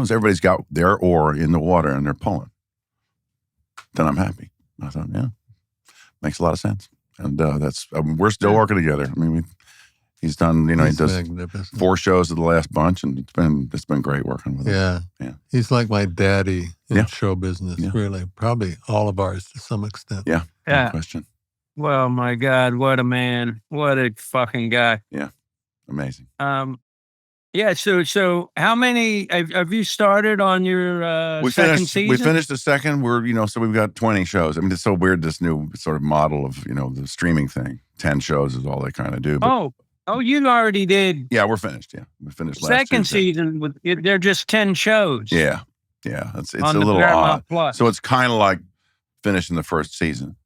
as everybody's got their oar in the water and they're pulling, then I'm happy. I thought, yeah, makes a lot of sense. And we're still working together. I mean, he's done, he does 4 shows of the last bunch, and it's been great working with him. Yeah. He's like my daddy in show business, really. Probably all of ours to some extent. Yeah. No question. Well, my God, what a man. What a fucking guy. Yeah. Amazing. So how many have you started on your second season? We finished the second. So we've got 20 shows. I mean, it's so weird, this new sort of model of, the streaming thing. 10 shows is all they kind of do. But, you already did. Yeah, we're finished. Yeah, we finished last second Tuesday. season. They're just 10 shows. Yeah. It's a on little Paramount odd. Plus. So it's kind of like finishing the first season.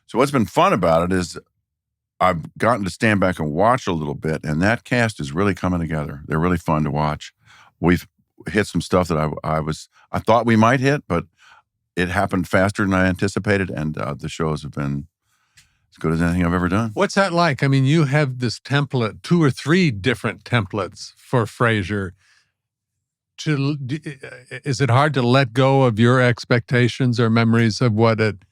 So what's been fun about it is I've gotten to stand back and watch a little bit, and that cast is really coming together. They're really fun to watch. We've hit some stuff that I thought we might hit, but it happened faster than I anticipated, and the shows have been as good as anything I've ever done. What's that like? I mean, you have this template, 2 or 3 different templates for Frasier. Is it hard to let go of your expectations or memories of what it,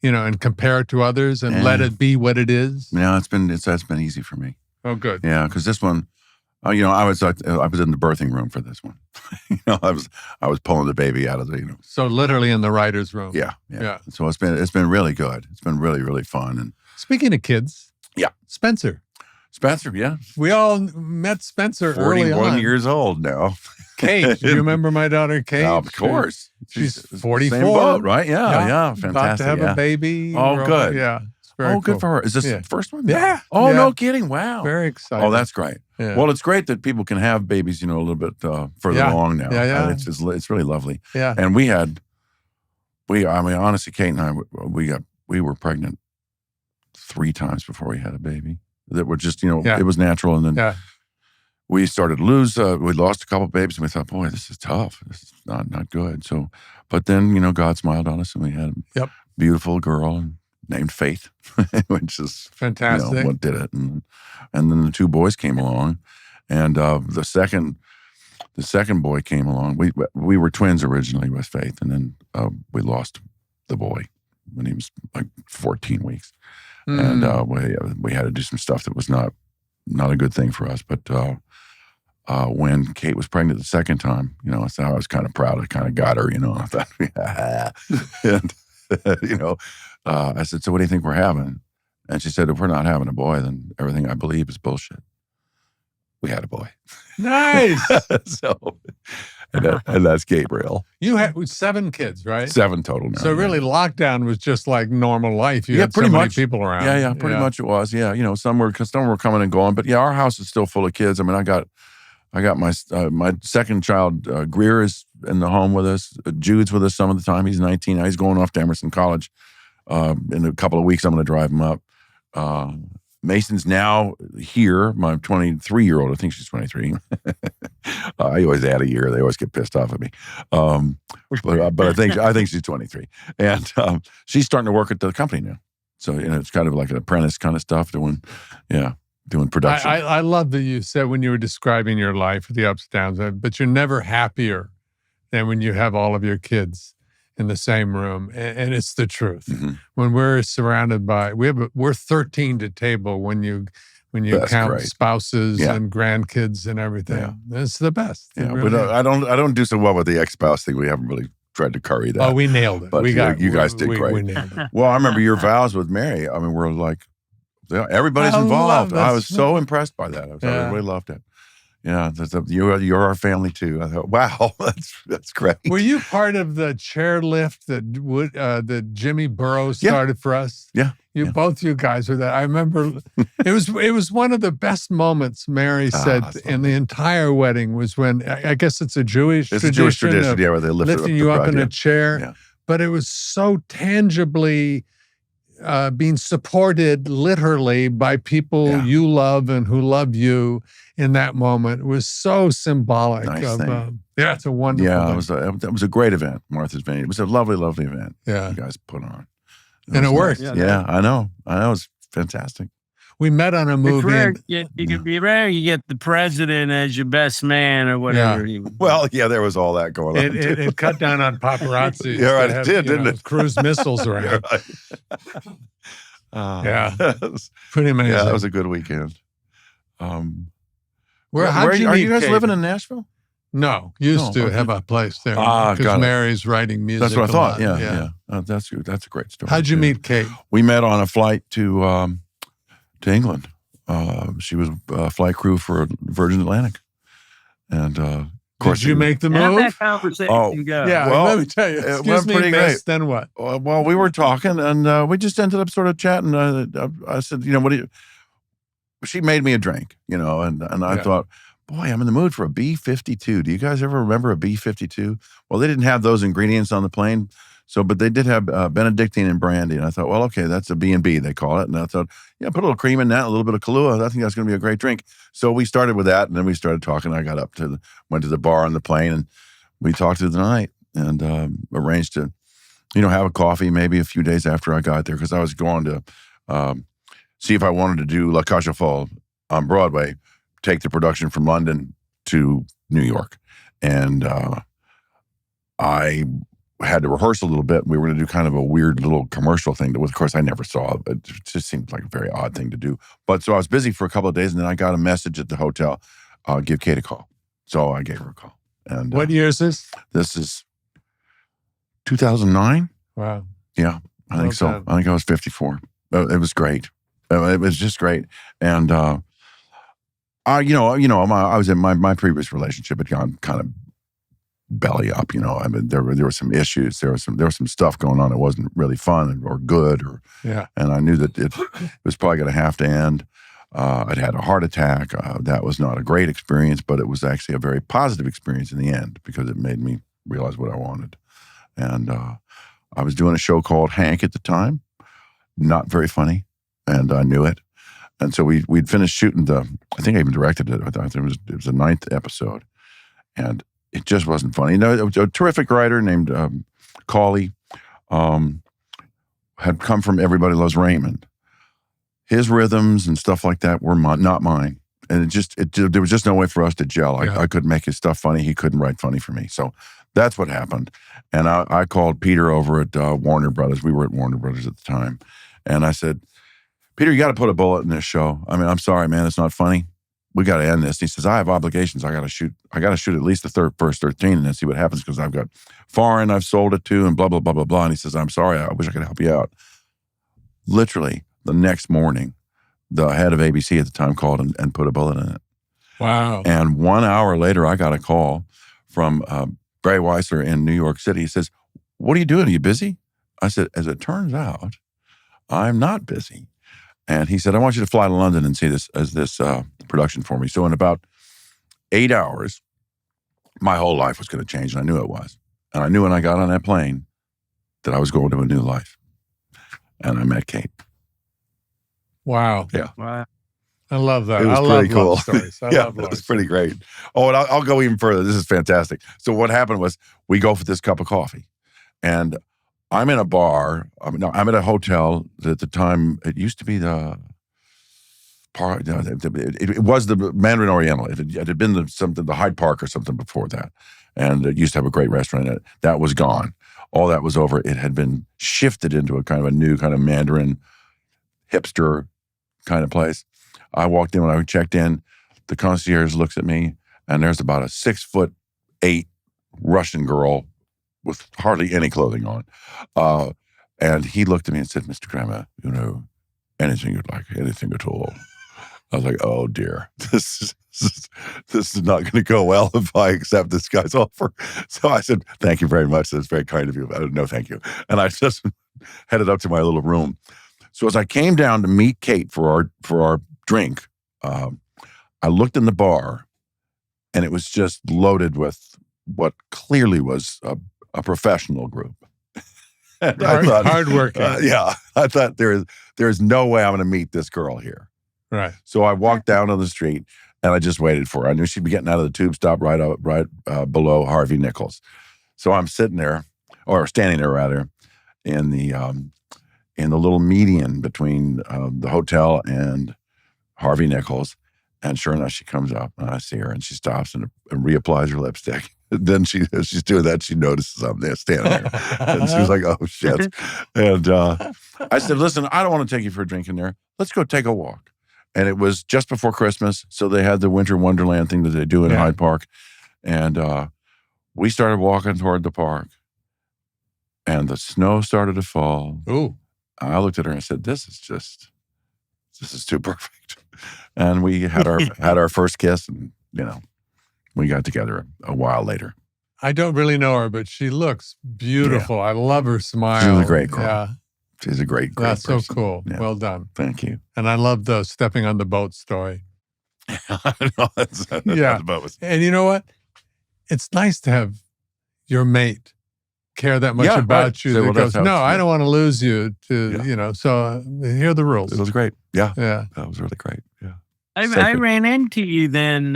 and compare it to others and let it be what it is? Yeah, that's been easy for me. Oh, good. Yeah, because this one, I was in the birthing room for this one. I was pulling the baby out of the. So literally in the writer's room. Yeah. So it's been really good. It's been really, really fun. And speaking of kids, Spencer, yeah. We all met Spencer early on. 41 years old now. Kate, do you remember my daughter Kate? Of course. She's 44. Same boat, right? Yeah. Fantastic. About to have a baby. Oh, good. Yeah. Very good for her. Is this the first one? Yeah. Oh, no kidding. Wow. Very exciting. Oh, that's great. Yeah. Well, it's great that people can have babies, a little bit further along now. Yeah. It's really lovely. Yeah. And honestly, Kate and I, we were pregnant 3 times before we had a baby. That were just, it was natural. And then we started to lose. We lost a couple of babies, and we thought, boy, this is tough. This is not good. So, but then God smiled on us, and we had a beautiful girl named Faith, which is fantastic. What did it? And then the 2 boys came along, and the second boy came along. We were twins originally with Faith, and then we lost the boy when he was like 14 weeks, and we had to do some stuff that was not a good thing for us. But when Kate was pregnant the second time, so I was kind of proud. I kind of got her, I thought, and I said, so what do you think we're having? And she said, if we're not having a boy, then everything I believe is bullshit. We had a boy. Nice. And that's Gabriel. You had 7 kids, right? 7 total now. So really, lockdown was just like normal life. You had pretty so much many people around. Yeah, pretty much it was. Yeah, some were coming and going, but our house is still full of kids. I mean, I got my second child, Greer, is in the home with us. Jude's with us some of the time. He's 19 now. He's going off to Emerson College. In a couple of weeks, I'm going to drive him up. Mason's now here, my 23-year-old. I think she's 23. I always add a year. They always get pissed off at me. But I think she's 23. And she's starting to work at the company now. So, it's kind of like an apprentice kind of stuff, doing production. I love that you said when you were describing your life, the ups and downs, but you're never happier than when you have all of your kids in the same room, and it's the truth. Mm-hmm. When we're surrounded by, we're 13 to table when you That's count great. Spouses and grandkids and everything. Yeah. It's the best. Yeah, really but I don't do so well with the ex-spouse thing. We haven't really tried to curry that. Oh, we nailed it. But you guys did great. We nailed it. Well, I remember your vows with Mary. I mean, we're like, everybody's involved. I was so impressed by that. I really loved it. Yeah, you're our family too. I thought, wow, that's great. Were you part of the chairlift that Jimmy Burrows started for us? Yeah, both you guys were that. I remember it was one of the best moments. Mary said in the entire wedding was when I guess it's a Jewish tradition. Where they lifting you up in a chair. Yeah. But it was so tangibly being supported literally by people you love and who love you in that moment. It was so symbolic. It's a wonderful thing. It was a great event, Martha's Vineyard. It was a lovely, lovely event you guys put on. And it worked. Yeah, I know. It was fantastic. We met on a movie. You could be rare. You get the president as your best man or whatever. Yeah. Well, there was all that going on. It cut down on paparazzi. It did, didn't it? Cruise missiles around. Pretty amazing. Yeah, that was a good weekend. Are you guys living in Nashville? No, used to have a place there because Mary's writing music. That's what I thought. Yeah. That's a great story. How'd you meet Kate? We met on a flight to England. She was a flight crew for Virgin Atlantic, and of course, did you make the move? How that conversation go? Yeah, well, let me tell you. Excuse me, miss, great. Then what? Well, we were talking, and we just ended up sort of chatting. I said, what do you? She made me a drink, and I thought, boy, I'm in the mood for a B-52. Do you guys ever remember a B-52? Well, they didn't have those ingredients on the plane. But they did have Benedictine and brandy. And I thought, well, okay, that's a B&B, they call it. And I thought, put a little cream in that, a little bit of Kahlua. I think that's going to be a great drink. So we started with that, and then we started talking. I got up went to the bar on the plane, and we talked through the night and arranged to, have a coffee maybe a few days after I got there, because I was going to see if I wanted to do La Cage aux Folles on Broadway, take the production from London to New York. And I had to rehearse a little bit. We were going to do kind of a weird little commercial thing that, of course, I never saw. It just seemed like a very odd thing to do. But so I was busy for a couple of days, and then I got a message at the hotel, give Kate a call. So I gave her a call. And what year is this? This is 2009. Wow. Yeah, I think so. I think I was 54. It was great. It was just great. And I was in my previous relationship had gone kind of belly up, I mean, there were some issues. There was some stuff going on that wasn't really fun or good, and I knew that it was probably going to have to end. I'd had a heart attack. That was not a great experience, but it was actually a very positive experience in the end, because it made me realize what I wanted. And I was doing a show called Hank at the time, not very funny, and I knew it. And so we'd finished shooting I think I even directed it. I think it was the 9th episode. And it just wasn't funny. A terrific writer named Cawley had come from Everybody Loves Raymond. His rhythms and stuff like that were not mine. And there was just no way for us to gel. I couldn't make his stuff funny. He couldn't write funny for me. So that's what happened. And I called Peter over at Warner Brothers. We were at Warner Brothers at the time. And I said, Peter, you got to put a bullet in this show. I mean, I'm sorry, man. It's not funny. We got to end this. And he says, I have obligations. I got to shoot at least the first 13 and then see what happens because I've got foreign I've sold it to and blah, blah, blah, blah, blah. And he says, I'm sorry. I wish I could help you out. Literally the next morning, the head of ABC at the time called and put a bullet in it. Wow. And 1 hour later, I got a call from Barry Weissler in New York City. He says, what are you doing? Are you busy? I said, as it turns out, I'm not busy. And he said, I want you to fly to London and see this production for me. So in about 8 hours, my whole life was going to change, and I knew it was. And I knew when I got on that plane that I was going to a new life. And I met Kate. Wow. Yeah. Wow. I love that. It was I pretty cool. Love stories. I yeah, love it love was pretty great. Oh, and I'll go even further. This is fantastic. So what happened was we go for this cup of coffee, and I'm in a bar. I'm at a hotel. At the time, it used to be it was the Mandarin Oriental. It had been the Hyde Park or something before that, and it used to have a great restaurant in it. That was gone. All that was over. It had been shifted into a kind of a new kind of Mandarin hipster kind of place. I walked in when I checked in. The concierge looks at me, and there's about a 6'8" Russian girl with hardly any clothing on. And he looked at me and said, Mr. Grammer, anything you'd like, anything at all. I was like, oh dear, this is not going to go well if I accept this guy's offer. So I said, thank you very much. That's very kind of you. No, thank you. And I just headed up to my little room. So as I came down to meet Kate for our drink, I looked in the bar, and it was just loaded with what clearly was a professional group. Hardworking. I thought there is no way I'm going to meet this girl here. Right. So I walked down on the street, and I just waited for her. I knew she'd be getting out of the tube stop right below Harvey Nichols. So I'm standing there rather, in the little median between the hotel and Harvey Nichols. And sure enough, she comes up, and I see her, and she stops and reapplies her lipstick. Then as she's doing that, she notices I'm there standing there. And she was like, oh, shit. And I said, listen, I don't want to take you for a drink in there. Let's go take a walk. And it was just before Christmas, so they had the Winter Wonderland thing that they do in Hyde Park. And we started walking toward the park, and the snow started to fall. Ooh. I looked at her and I said, this is too perfect. And we had our first kiss, and we got together a while later. I don't really know her, but she looks beautiful. Yeah. I love her smile. She's a great girl. Yeah. She's a great That's person. So cool. Yeah. Well done. Thank you. And I love the stepping on the boat story. Yeah. And you know what? It's nice to have your mate care that much about you. That goes, no, I don't want to lose you. So here are the rules. It was great. Yeah. Yeah. That was really great. Yeah. I ran into you then,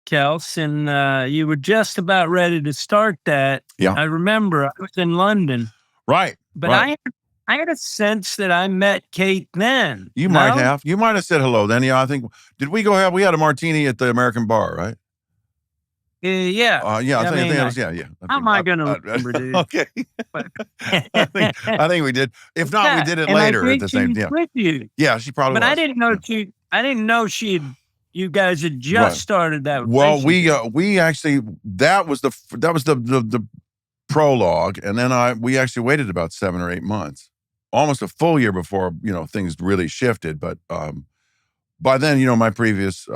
Kels, and you were just about ready to start that. Yeah. I remember I was in London. Right. But right. I had a sense that I met Kate then. You might have. You might have said hello then. Yeah, I think, we had a martini at the American Bar, right? Yeah. I think it was, yeah. How am I going to remember, dude? Okay. I think we did. If not, we did it later at the same time. With you. Yeah, she probably was. But I didn't know you guys had just started that. Well, we actually, that was the prologue. And then we actually waited about 7 or 8 months, almost a full year before, things really shifted. But by then, my previous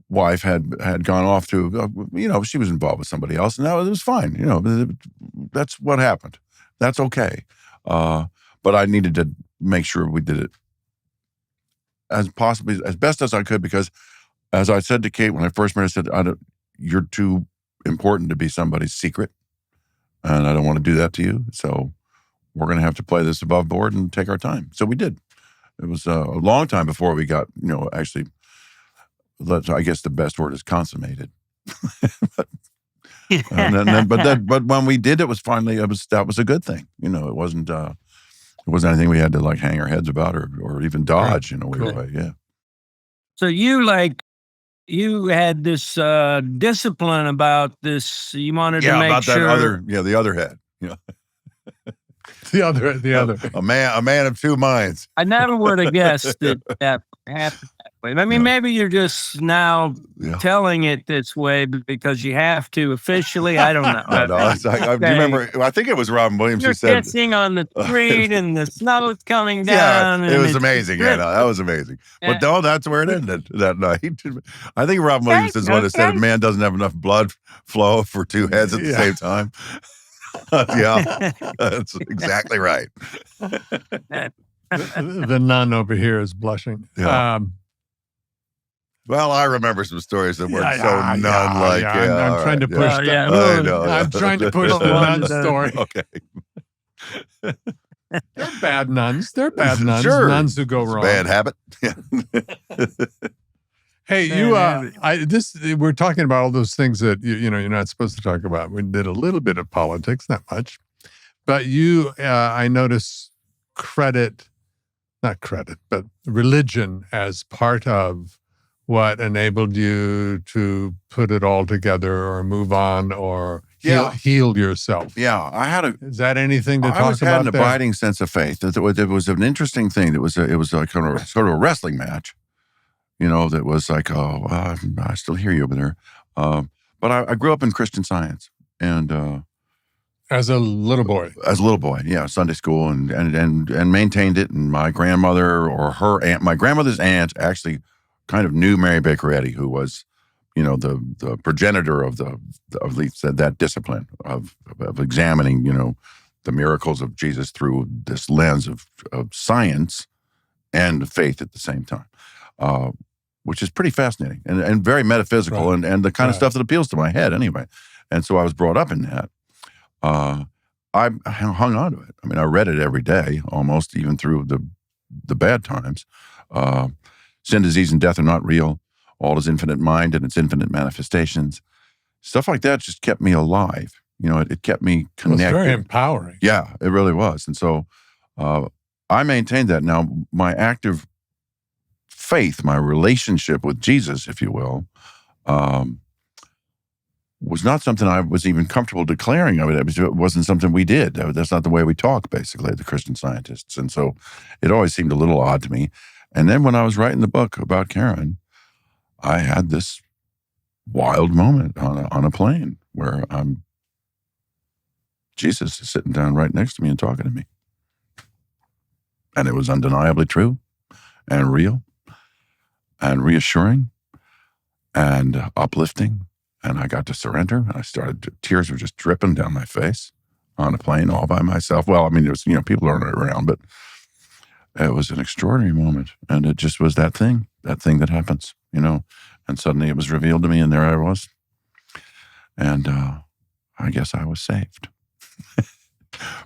wife had gone off to, she was involved with somebody else, and it was fine. That's what happened. That's okay. But I needed to make sure we did it as best as I could, because as I said to Kate when I first met her, I said, you're too important to be somebody's secret, and I don't want to do that to you. So we're going to have to play this above board and take our time. So we did. It was a long time before we got, actually, I guess the best word is consummated. but when we did, it was finally, that was a good thing. It wasn't anything we had to like hang our heads about or even dodge, Cool. We were, yeah. So you had this discipline about this. You wanted to make about sure. the other head. The other. A man of two minds. I never would have guessed that happened that way. I mean, maybe you're just now telling it this way because you have to officially. I don't know. No, it's like, do you remember? I think it was Robin Williams who said, "You're kissing on the street and the snow's coming down." Yeah, it was amazing. Yeah, that was amazing. But no, that's where it ended that night. I think Robin Williams is the one that said, "A man doesn't have enough blood flow for two heads at the same time." Yeah, that's exactly right. The nun over here is blushing. Yeah. Well, I remember some stories that weren't so nun-like. I'm trying to push I'm trying to push the nun story. Okay. They're bad nuns. They're bad nuns. Sure. Nuns who go wrong. Bad habit. Hey, we're talking about all those things that you're not supposed to talk about. We did a little bit of politics, not much, but I notice but religion as part of what enabled you to put it all together or move on or heal yourself. Yeah, Is that anything to talk about? I had an abiding sense of faith. It was an interesting thing. It was like sort of a wrestling match. That was like, I still hear you over there. But I grew up in Christian Science, and as a little boy, yeah, Sunday school, and maintained it. And my grandmother or her aunt, my grandmother's aunt, actually kind of knew Mary Baker Eddy, who was, the progenitor of that discipline of examining, the miracles of Jesus through this lens of science and faith at the same time. Which is pretty fascinating and very metaphysical and the kind of stuff that appeals to my head anyway. And so I was brought up in that. I hung on to it. I mean, I read it every day, almost, even through the bad times. Sin, disease, and death are not real. All is infinite mind and its infinite manifestations. Stuff like that just kept me alive. It kept me connected. It was very empowering. Yeah, it really was. And so I maintained that. Now, my active faith, my relationship with Jesus, if you will, was not something I was even comfortable declaring. It wasn't something we did. That's not the way we talk, basically, the Christian Scientists. And so it always seemed a little odd to me. And then when I was writing the book about Karen, I had this wild moment on a plane where Jesus is sitting down right next to me and talking to me. And it was undeniably true and real and reassuring and uplifting. And I got to surrender. And tears were just dripping down my face on a plane all by myself. Well, I mean, there was, people weren't around, but it was an extraordinary moment. And it just was that thing that happens, and suddenly it was revealed to me and there I was. And I guess I was saved.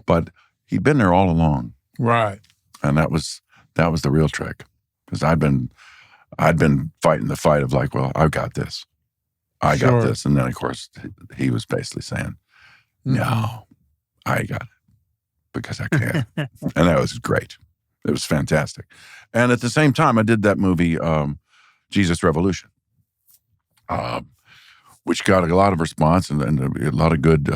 But he'd been there all along. Right. And that was the real trick. Because I'd been fighting the fight of like, well, I've got this. I got this. And then, of course, he was basically saying, no, I got it because I can. And that was great. It was fantastic. And at the same time, I did that movie, Jesus Revolution, which got a lot of response and a lot of good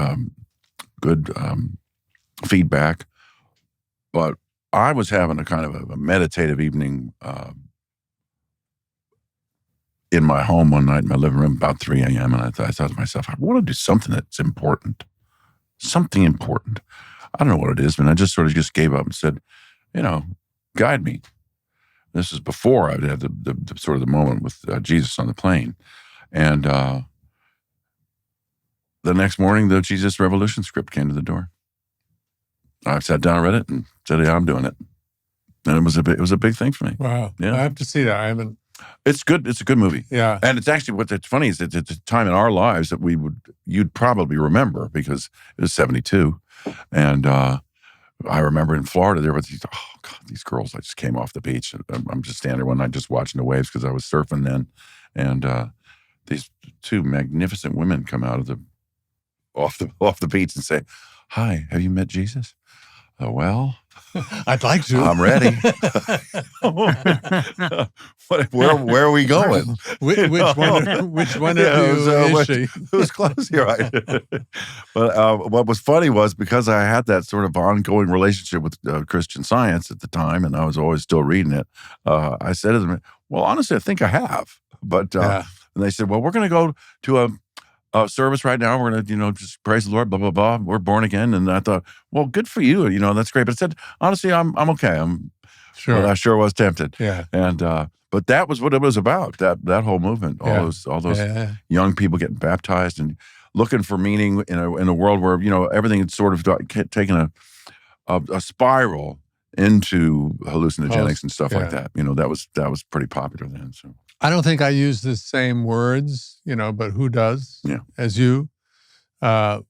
feedback. But I was having a kind of a meditative evening in my home one night in my living room about 3 a.m. And I thought to myself, I want to do something that's important. Something important. I don't know what it is, but I just sort of gave up and said, guide me. This is before I had the sort of the moment with Jesus on the plane. And the next morning, the Jesus Revolution script came to the door. I sat down, read it, and said, yeah, I'm doing it. And it was a big thing for me. Wow. Yeah. I have to see that. I haven't. It's good. It's a good movie. Yeah. And it's actually, what's funny is it's a time in our lives that you'd probably remember because it was 72. And I remember in Florida, there was these girls. I just came off the beach. I'm just standing there one night just watching the waves because I was surfing then. And these two magnificent women come out of off the beach and say, "Hi, have you met Jesus?" Well, I'd like to. I'm ready. Where are we going? Which one of you is she? Who's close here? Right. But what was funny was because I had that sort of ongoing relationship with Christian Science at the time, and I was always still reading it. I said to them, "Well, honestly, I think I have." But and they said, "Well, we're going to go to a service right now. We're going to, just praise the Lord, blah, blah, blah. We're born again." And I thought, well, good for you. That's great. But I said, honestly, I'm okay. I sure was tempted. Yeah. And, but that was what it was about, that whole movement, all those young people getting baptized and looking for meaning in a world where, everything had sort of taken a spiral into hallucinogenics and stuff like that. That was pretty popular then. So I don't think I use the same words, but who does as you? But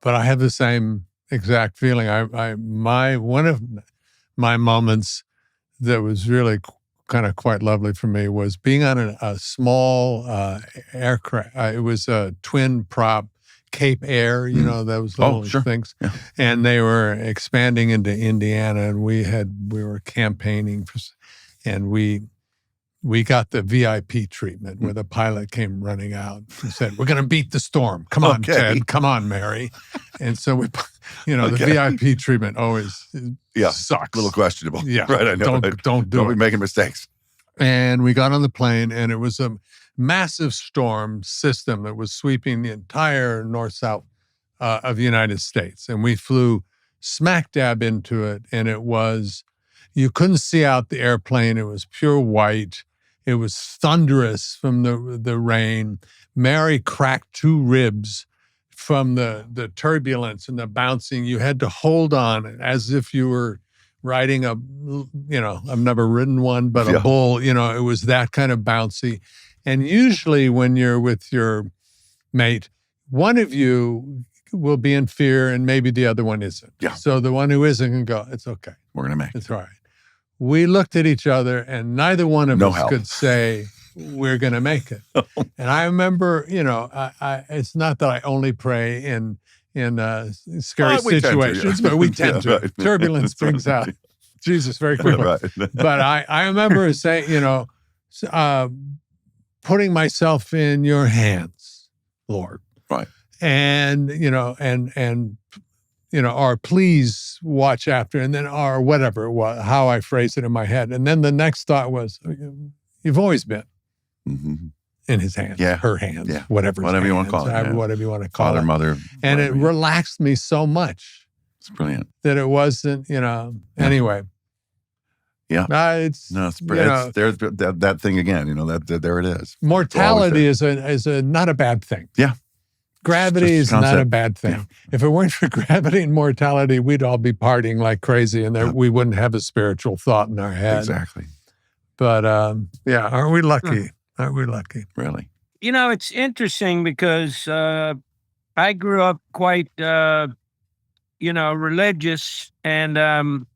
I have the same exact feeling. One of my moments that was really kind of quite lovely for me was being on a small aircraft. It was a twin prop Cape Air, those little things. Yeah. And they were expanding into Indiana, and we were campaigning and we got the VIP treatment where the pilot came running out and said, "We're going to beat the storm. Come on, Ted. Come on, Mary." And so we, the VIP treatment always sucks. A little questionable. Yeah. Right, I know. Don't be making mistakes. And we got on the plane, and it was a massive storm system that was sweeping the entire north-south of the United States. And we flew smack dab into it, and you couldn't see out the airplane. It was pure white. It was thunderous from the rain. Mary cracked 2 ribs from the turbulence and the bouncing. You had to hold on as if you were riding I've never ridden one, but a bull, it was that kind of bouncy. And usually when you're with your mate, one of you will be in fear and maybe the other one isn't. Yeah. So the one who isn't can go, "It's okay. We're going to make it." It's all right. We looked at each other, and neither one of us could say, "We're going to make it." And I remember, it's not that I only pray in scary situations, but we tend to. Right. Turbulence brings out Jesus very quickly. Right. But I remember saying, putting myself in your hands, Lord. Right. And, or please watch after, and then, or whatever it was, how I phrased it in my head. And then the next thought was, you've always been in his hands, her hands, whatever you want to call it. Whatever you want to call Father, it. mother. And it relaxed me so much. It's brilliant. That it wasn't, anyway. Yeah. It's there's that thing again, there it is. Mortality is not a bad thing. Yeah. Gravity is not a bad thing. Yeah. If it weren't for gravity and mortality, we'd all be partying like crazy, and we wouldn't have a spiritual thought in our head. Exactly. But aren't we lucky? Aren't we lucky? Really? It's interesting because I grew up quite, religious and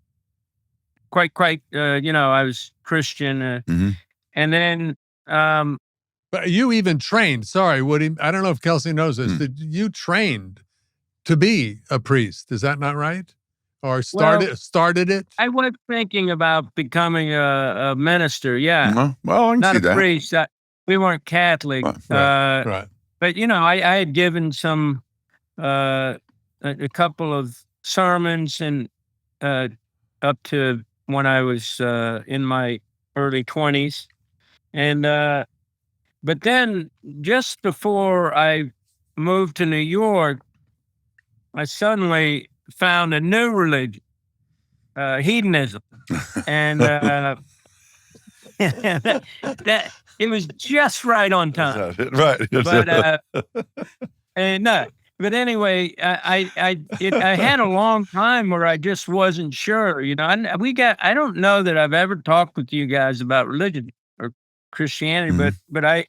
quite, I was Christian. And then... But you even trained, sorry, Woody, I don't know if Kelsey knows this, that you trained to be a priest. Is that not right? Or started it? I was thinking about becoming a minister, yeah. Well, I can not see a that. priest. We weren't Catholic. Right. But, I had given some, a couple of sermons and up to when I was in my early 20s. And... But then, just before I moved to New York, I suddenly found a new religion, hedonism, and that it was just right on time. Right. But anyway, I had a long time where I just wasn't sure. I don't know that I've ever talked with you guys about religion or Christianity, but I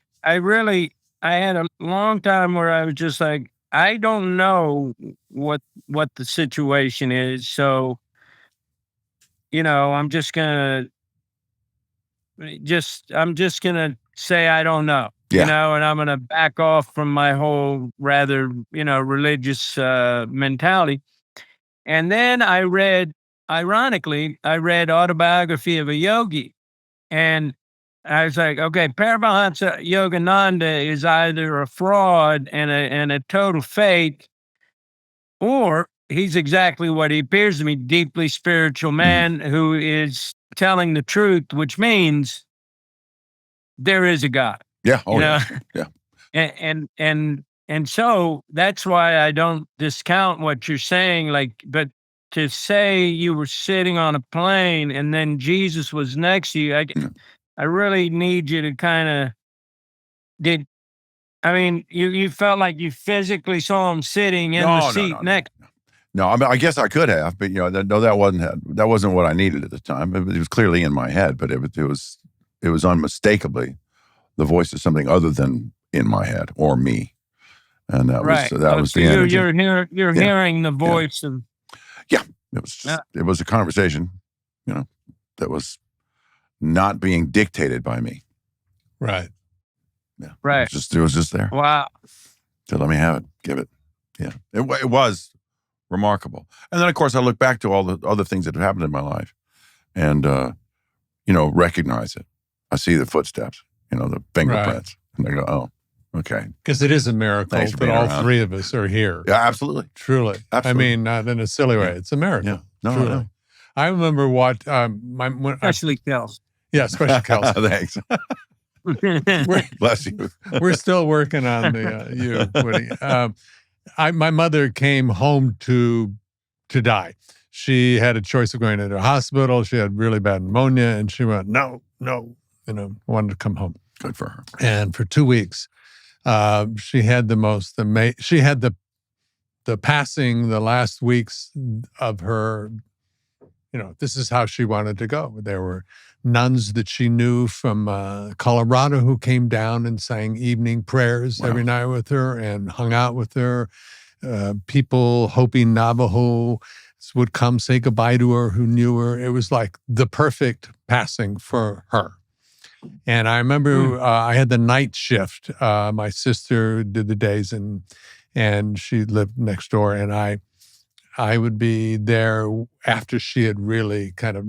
had a long time where I was just like, I don't know what the situation is. So I'm just gonna say I don't know. And I'm gonna back off from my whole rather religious mentality. And then ironically, I read Autobiography of a Yogi, and I was like, okay, Paramahansa Yogananda is either a fraud and a total fake, or he's exactly what he appears to be, deeply spiritual man who is telling the truth, which means there is a God. Yeah. Oh, yeah. Yeah. And so that's why I don't discount what you're saying. But to say you were sitting on a plane and then Jesus was next to you, I really need you to kind of you felt like you physically saw him sitting in the seat next. No, I mean, I guess I could have, but that wasn't what I needed at the time. It was clearly in my head, but it was unmistakably the voice of something other than in my head or me, and that was the energy. You're hearing the voice of. Yeah, it was a conversation, that was not being dictated by me. Right. Yeah. Right. It was just there. Wow. So let me have it. Give it. Yeah. It was remarkable. And then, of course, I look back to all the other things that have happened in my life and, recognize it. I see the footsteps, the fingerprints. Right. And I go, oh, okay. Because it is a miracle that all three of us are here. Yeah, absolutely. Truly. Absolutely. I mean, not in a silly way. It's a miracle. Yeah. No. I remember especially Kelsey. Yeah, especially Kelsey. Thanks. Bless you. We're still working on you, Woody. My mother came home to die. She had a choice of going into a hospital. She had really bad pneumonia, and she went, no, wanted to come home. Good for her. And for 2 weeks, she had the most amazing. She had the passing, the last weeks of her. This is how she wanted to go. There were nuns that she knew from Colorado who came down and sang evening prayers every night with her and hung out with her. People Hopi Navajo would come say goodbye to her who knew her. It was like the perfect passing for her. And I remember I had the night shift. My sister did the days and she lived next door. And I would be there after she had really kind of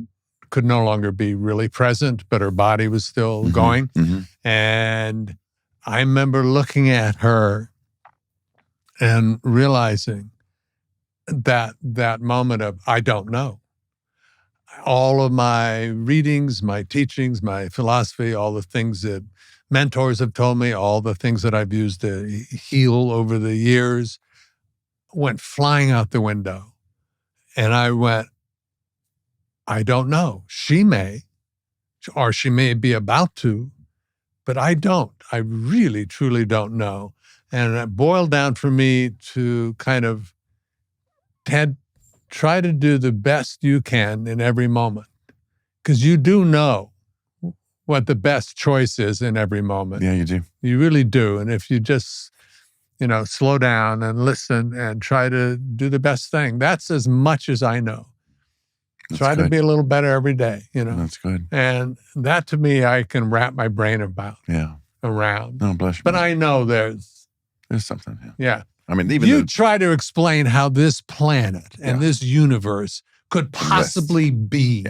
could no longer be really present, but her body was still going. Mm-hmm. And I remember looking at her and realizing that moment of, I don't know. All of my readings, my teachings, my philosophy, all the things that mentors have told me, all the things that I've used to heal over the years, went flying out the window. And I went, I don't know. She may, or she may be about to, but I don't. I really, truly don't know. And it boiled down for me to kind of try to do the best you can in every moment. Because you do know what the best choice is in every moment. Yeah, you do. You really do. And if you just, slow down and listen and try to do the best thing, that's as much as I know. That's try good. to be a little better every day, That's good. And that to me, I can wrap my brain around. No, bless you. But I know there's something. Yeah. I mean, even you try to explain how this planet and this universe could possibly be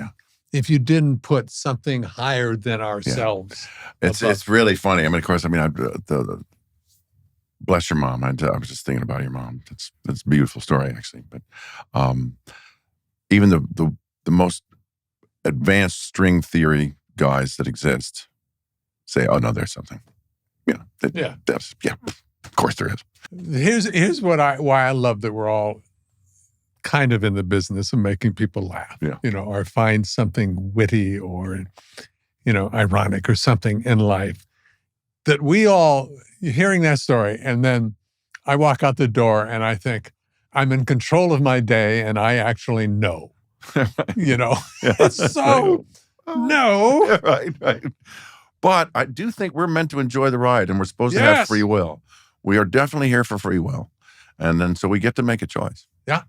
if you didn't put something higher than ourselves. Yeah. It's really funny. I mean, of course, bless your mom. I was just thinking about your mom. It's a beautiful story, actually. But even the most advanced string theory guys that exist say, "Oh no, there's something." Of course there is. Here's why I love that we're all kind of in the business of making people laugh. Or find something witty or ironic or something in life. That we all hearing that story, and then I walk out the door and I think I'm in control of my day, and I actually know. So no. Right. But I do think we're meant to enjoy the ride, and we're supposed to have free will. We are definitely here for free will. And then so we get to make a choice. Yeah.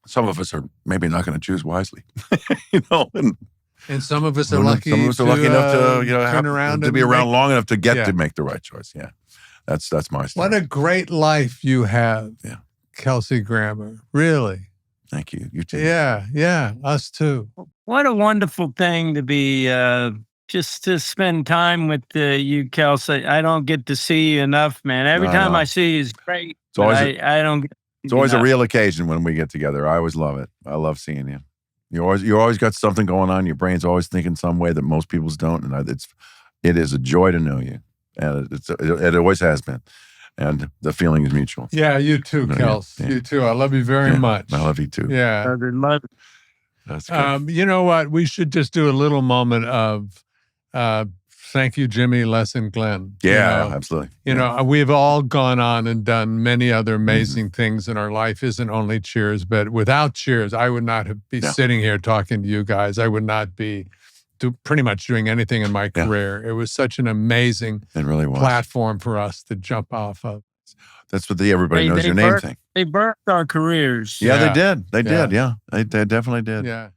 some of us are maybe not going to choose wisely, you know. And some of us are lucky. Some of us are lucky enough to turn around to be around long enough to get to make the right choice. Yeah, that's my story. What a great life you have, Kelsey Grammer. Really. Thank you. You too. Yeah, us too. What a wonderful thing to be. Just to spend time with you, Kelsey. I don't get to see you enough, man. Every time I see you is great. It's always I don't get it's always a real occasion when we get together. I always love it. I love seeing you. You always got something going on. Your brain's always thinking some way that most people's don't. And it is a joy to know you. And it always has been. And the feeling is mutual. Yeah, you too, Kels. Yeah. You too. I love you very much. I love you too. Yeah. I love it. That's good. You know what? We should just do a little moment of thank you, Jimmy, Les, and Glenn. Yeah, absolutely. You know, we've all gone on and done many other amazing things in our life. Isn't only Cheers, but without Cheers, I would not be sitting here talking to you guys. I would not be pretty much doing anything in my career. It was such an amazing platform for us to jump off of. That's what everybody knows your name thing. They birthed our careers. Yeah, they did. They did. Yeah, they definitely did. Yeah.